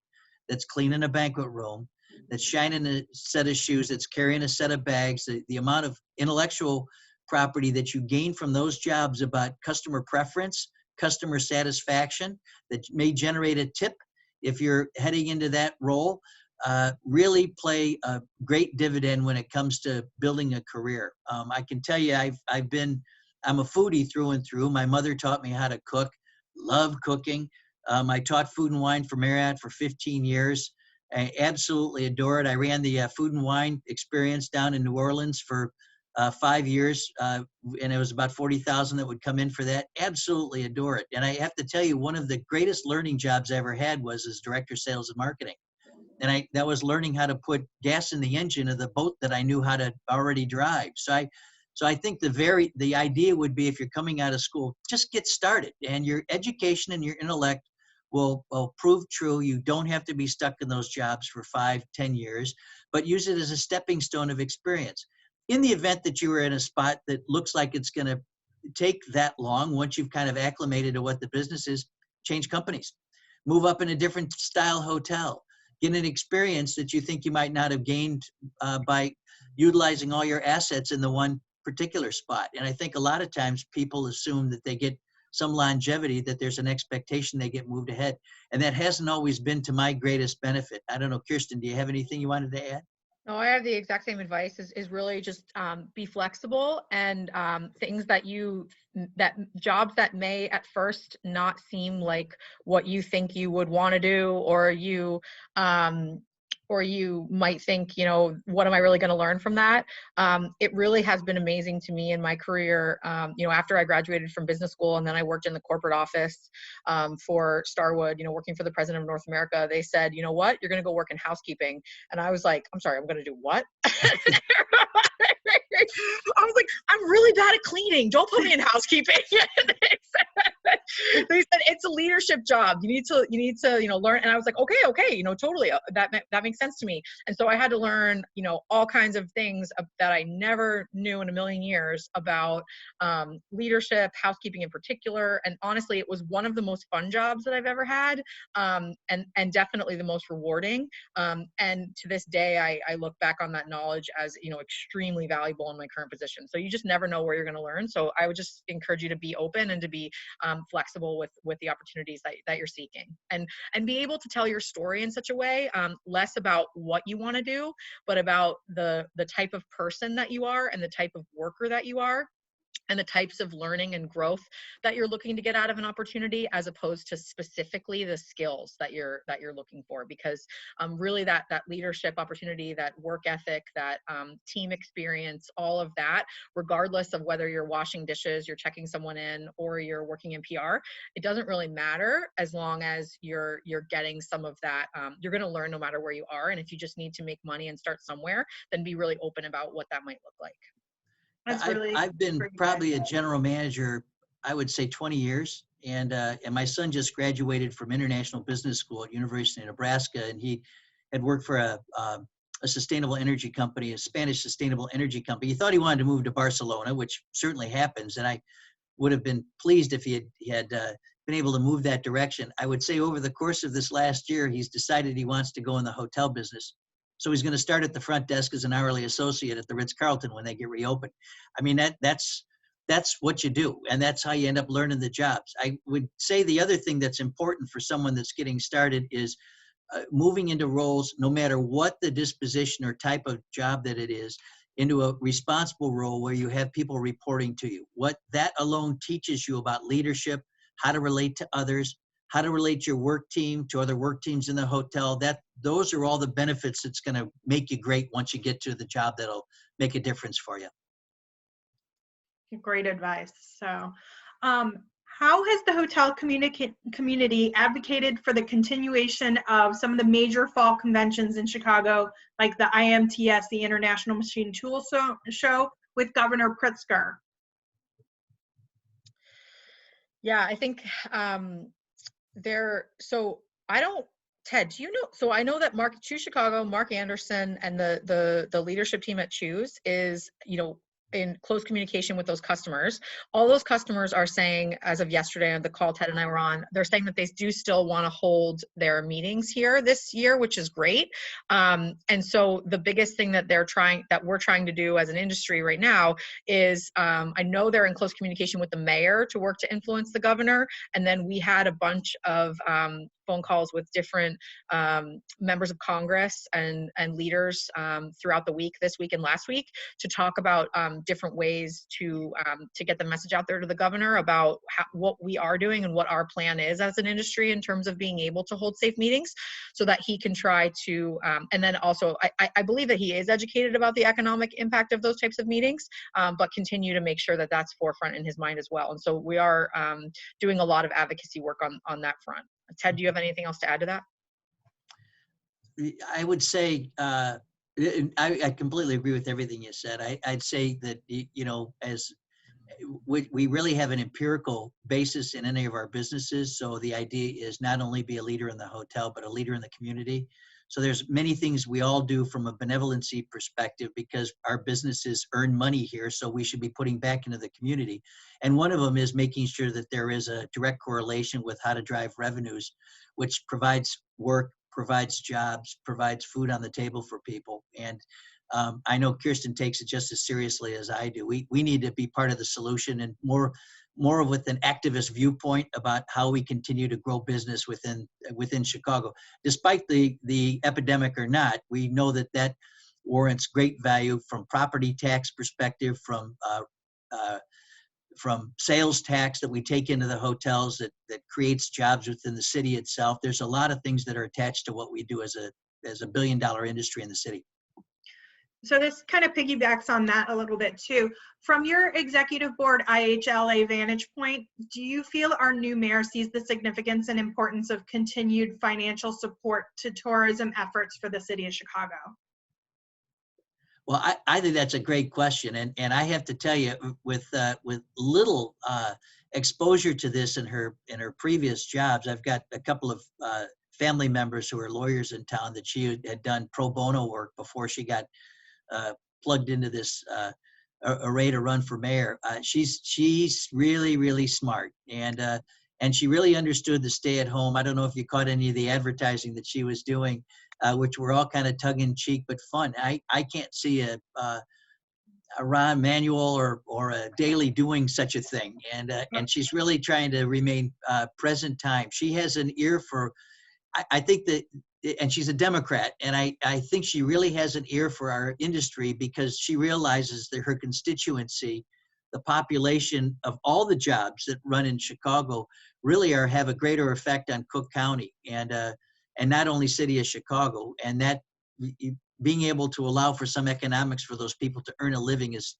that's cleaning a banquet room, that's shining a set of shoes, that's carrying a set of bags. The amount of intellectual property that you gain from those jobs about customer preference, customer satisfaction, that may generate a tip if you're heading into that role, really play a great dividend when it comes to building a career. I can tell you, I'm a foodie through and through. My mother taught me how to cook, love cooking. I taught food and wine for Marriott for 15 years. I absolutely adore it. I ran the food and wine experience down in New Orleans for 5 years, and it was about 40,000 that would come in for that. Absolutely adore it. And I have to tell you, one of the greatest learning jobs I ever had was as director of sales and marketing. And that was learning how to put gas in the engine of the boat that I knew how to already drive. So I think the idea would be, if you're coming out of school, just get started, and your education and your intellect will prove true. You don't have to be stuck in those jobs for 5-10 years, but use it as a stepping stone of experience. In the event that you are in a spot that looks like it's going to take that long, once you've kind of acclimated to what the business is, change companies, move up in a different style hotel, get an experience that you think you might not have gained by utilizing all your assets in the one particular spot. And I think a lot of times people assume that they get some longevity, that there's an expectation they get moved ahead. And that hasn't always been to my greatest benefit. I don't know, Kirsten, do you have anything you wanted to add? No, I have the exact same advice, is really just be flexible, and things that jobs that may at first not seem like what you think you would want to do, or you might think, what am I really going to learn from that? It really has been amazing to me in my career. After I graduated from business school, and then I worked in the corporate office for Starwood, working for the president of North America, they said, you know what, you're going to go work in housekeeping. And I was like, I'm sorry, I'm going to do what? I was like, I'm really bad at cleaning. Don't put me in housekeeping. They said it's a leadership job. You need to, learn. And I was like, okay, totally. That makes sense to me. And so I had to learn, all kinds of things that I never knew in a million years about leadership, housekeeping in particular. And honestly, it was one of the most fun jobs that I've ever had, and definitely the most rewarding. And to this day, I look back on that knowledge as, extremely valuable in my current position. So you just never know where you're going to learn. So I would just encourage you to be open and to be flexible with the opportunities that you're seeking, and be able to tell your story in such a way, less about what you want to do, but about the type of person that you are, and the type of worker that you are, and the types of learning and growth that you're looking to get out of an opportunity, as opposed to specifically the skills that you're looking for. Because really that leadership opportunity, that work ethic, that team experience, all of that, regardless of whether you're washing dishes, you're checking someone in, or you're working in PR, it doesn't really matter, as long as you're getting some of that. You're going to learn no matter where you are. And if you just need to make money and start somewhere, then be really open about what that might look like. I've been probably a general manager, I would say 20 years. And my son just graduated from International Business School at University of Nebraska. And he had worked for a sustainable energy company, a Spanish sustainable energy company. He thought he wanted to move to Barcelona, which certainly happens. And I would have been pleased if he had been able to move that direction. I would say over the course of this last year, he's decided he wants to go in the hotel business. So he's going to start at the front desk as an hourly associate at the Ritz-Carlton when they get reopened. I mean, that's what you do, and that's how you end up learning the jobs. I would say the other thing that's important for someone that's getting started is moving into roles, no matter what the disposition or type of job that it is, into a responsible role where you have people reporting to you. What that alone teaches you about leadership, how to relate to others, how to relate your work team to other work teams in the hotel. Those are all the benefits that's going to make you great once you get to the job that'll make a difference for you. Great advice. So how has the hotel community advocated for the continuation of some of the major fall conventions in Chicago, like the IMTS, the International Machine Tool Show, with Governor Pritzker? Yeah, I think So I don't, Ted, do you know, so I know that Choose Chicago, Mark Anderson and the leadership team at Choose is, in close communication with those customers. All those customers are saying, as of yesterday on the call Ted and I were on, they're saying that they do still want to hold their meetings here this year, which is great. And so the biggest thing that we're trying to do as an industry right now is, I know they're in close communication with the mayor to work to influence the governor. And then we had a bunch of phone calls with different members of Congress and leaders throughout the week, this week and last week, to talk about different ways to get the message out there to the governor about what we are doing and what our plan is as an industry in terms of being able to hold safe meetings, so that he can try to, and then also I believe that he is educated about the economic impact of those types of meetings, but continue to make sure that that's forefront in his mind as well. And so we are doing a lot of advocacy work on that front. Ted, do you have anything else to add to that? I would say, I completely agree with everything you said. I'd say that, as we really have an empirical basis in any of our businesses. So the idea is not only be a leader in the hotel, but a leader in the community. So there's many things we all do from a benevolency perspective because our businesses earn money here. So we should be putting back into the community. And one of them is making sure that there is a direct correlation with how to drive revenues, which provides work, provides jobs, provides food on the table for people. And I know Kirsten takes it just as seriously as I do. We need to be part of the solution and more with an activist viewpoint about how we continue to grow business within Chicago. Despite the epidemic or not, we know that warrants great value from property tax perspective, from sales tax that we take into the hotels that creates jobs within the city itself. There's a lot of things that are attached to what we do as a billion-dollar industry in the city. So this kind of piggybacks on that a little bit too. From your executive board IHLA vantage point, do you feel our new mayor sees the significance and importance of continued financial support to tourism efforts for the city of Chicago? Well, I think that's a great question, and I have to tell you, with little exposure to this in her previous jobs, I've got a couple of family members who are lawyers in town that she had done pro bono work before she got plugged into this array to run for mayor. She's really, really smart, and she really understood the stay at home. I don't know if you caught any of the advertising that she was doing, which were all kind of tongue in cheek but fun. I can't see a Ron Manuel or a Daily doing such a thing, and she's really trying to remain present time. She has an ear for, I think that. And she's a Democrat, and I think she really has an ear for our industry because she realizes that her constituency, the population of all the jobs that run in Chicago, really have a greater effect on Cook County and not only city of Chicago. And that being able to allow for some economics for those people to earn a living is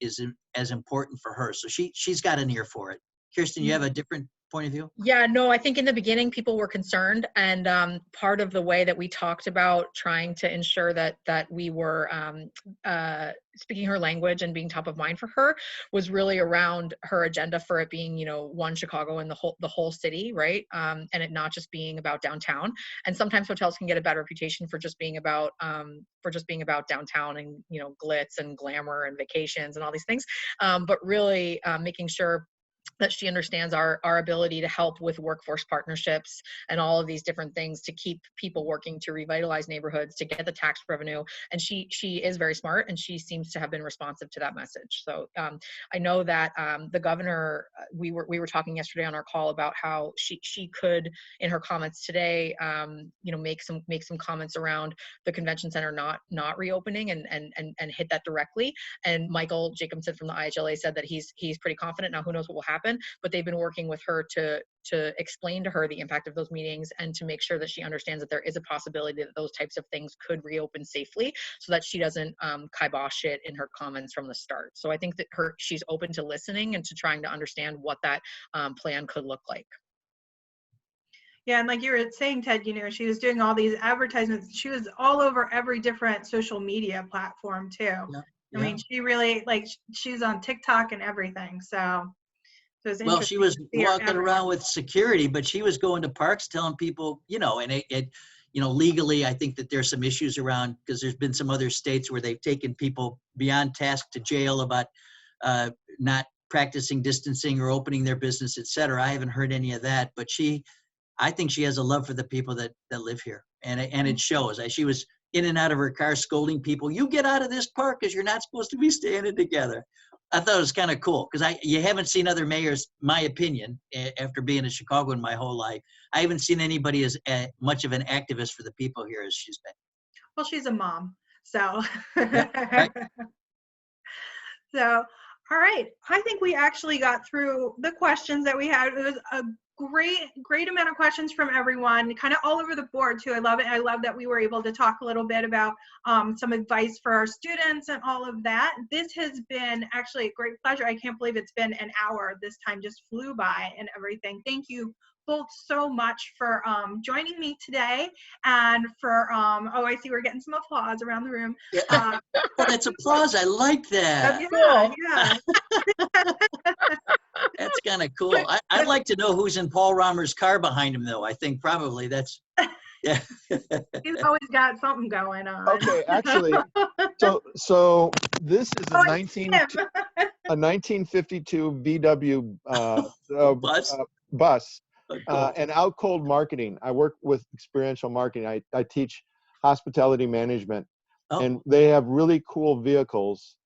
as important for her. So she's got an ear for it. Kirsten, you have a different point of view? Yeah, no, I think in the beginning people were concerned, and part of the way that we talked about trying to ensure that we were speaking her language and being top of mind for her was really around her agenda for it being, one Chicago and the whole city, right? And it not just being about downtown. And sometimes hotels can get a bad reputation for just being about downtown and glitz and glamour and vacations and all these things, but really making sure that she understands our ability to help with workforce partnerships and all of these different things to keep people working to revitalize neighborhoods, to get the tax revenue. And she is very smart, and she seems to have been responsive to that message. So I know that the governor, we were talking yesterday on our call about how she could, in her comments today, make some comments around the convention center not reopening and hit that directly. And Michael Jacobson from the IHLA said that he's pretty confident. Now, who knows what will happen, but they've been working with her to explain to her the impact of those meetings and to make sure that she understands that there is a possibility that those types of things could reopen safely, so that she doesn't kibosh it in her comments from the start. So I think that she's open to listening and to trying to understand what that plan could look like. Yeah, and like you were saying, Ted, she was doing all these advertisements. She was all over every different social media platform too. Yeah. I mean, she really, she's on TikTok and everything. So So it's Well, she interesting was to see her walking everywhere. around with security, but she was going to parks telling people, and legally, I think that there's some issues around, because there's been some other states where they've taken people beyond task to jail about not practicing distancing or opening their business, et cetera. I haven't heard any of that, but I think she has a love for the people that live here, and it shows. She was in and out of her car scolding people. You get out of this park because you're not supposed to be standing together. I thought it was kind of cool because you haven't seen other mayors, my opinion, after being in Chicago in my whole life. I haven't seen anybody as much of an activist for the people here as she's been. Well, she's a mom, so. Yep, right. So, all right. I think we actually got through the questions that we had. It was a great amount of questions from everyone, kind of all over the board too. I love it. I love that we were able to talk a little bit about some advice for our students and all of that. This has been actually a great pleasure. I can't believe it's been an hour. This time just flew by and everything. Thank you both so much for joining me today, and for oh, I see we're getting some applause around the room. Yeah. Oh, that's applause. I like that. Yeah. That's kind of cool. I'd like to know who's in Paul Romer's car behind him, though. I think probably that's, yeah. He's always got something going on. Okay, actually, so this is a 1952 VW bus, Cool. and out cold marketing. I work with experiential marketing. I teach hospitality management, and they have really cool vehicles,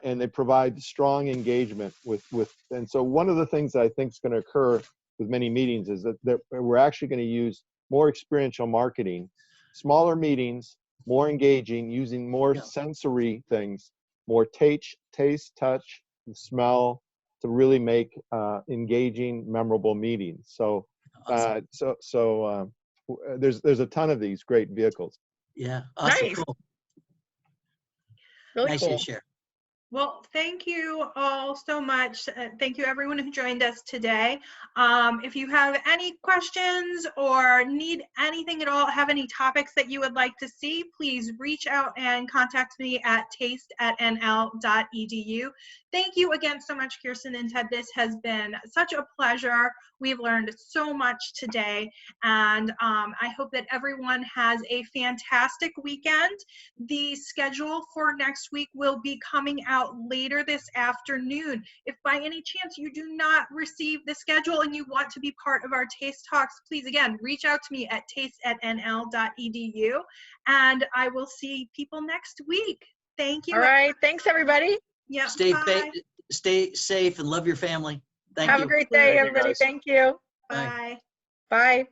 and they provide strong engagement with. And so one of the things that I think is going to occur with many meetings is that we're actually going to use more experiential marketing, smaller meetings, more engaging, using more sensory things, more taste, touch, and smell, to really make engaging, memorable meetings. So, Awesome. There's a ton of these great vehicles. Yeah, awesome. Nice. Cool. Really Nice cool. to share. Well, thank you all so much. Thank you everyone who joined us today. If you have any questions or need anything at all, have any topics that you would like to see, please reach out and contact me at taste@nl.edu. Thank you again so much, Kirsten and Ted. This has been such a pleasure. We've learned so much today, and I hope that everyone has a fantastic weekend. The schedule for next week will be coming out later this afternoon. If by any chance you do not receive the schedule and you want to be part of our Taste Talks, please again reach out to me at taste@nl.edu, and I will see people next week. Thank you. All right. Thanks, everybody. Yeah. Stay safe and love your family. Thank you. Have a great day, everybody. Thank you. Bye. Bye.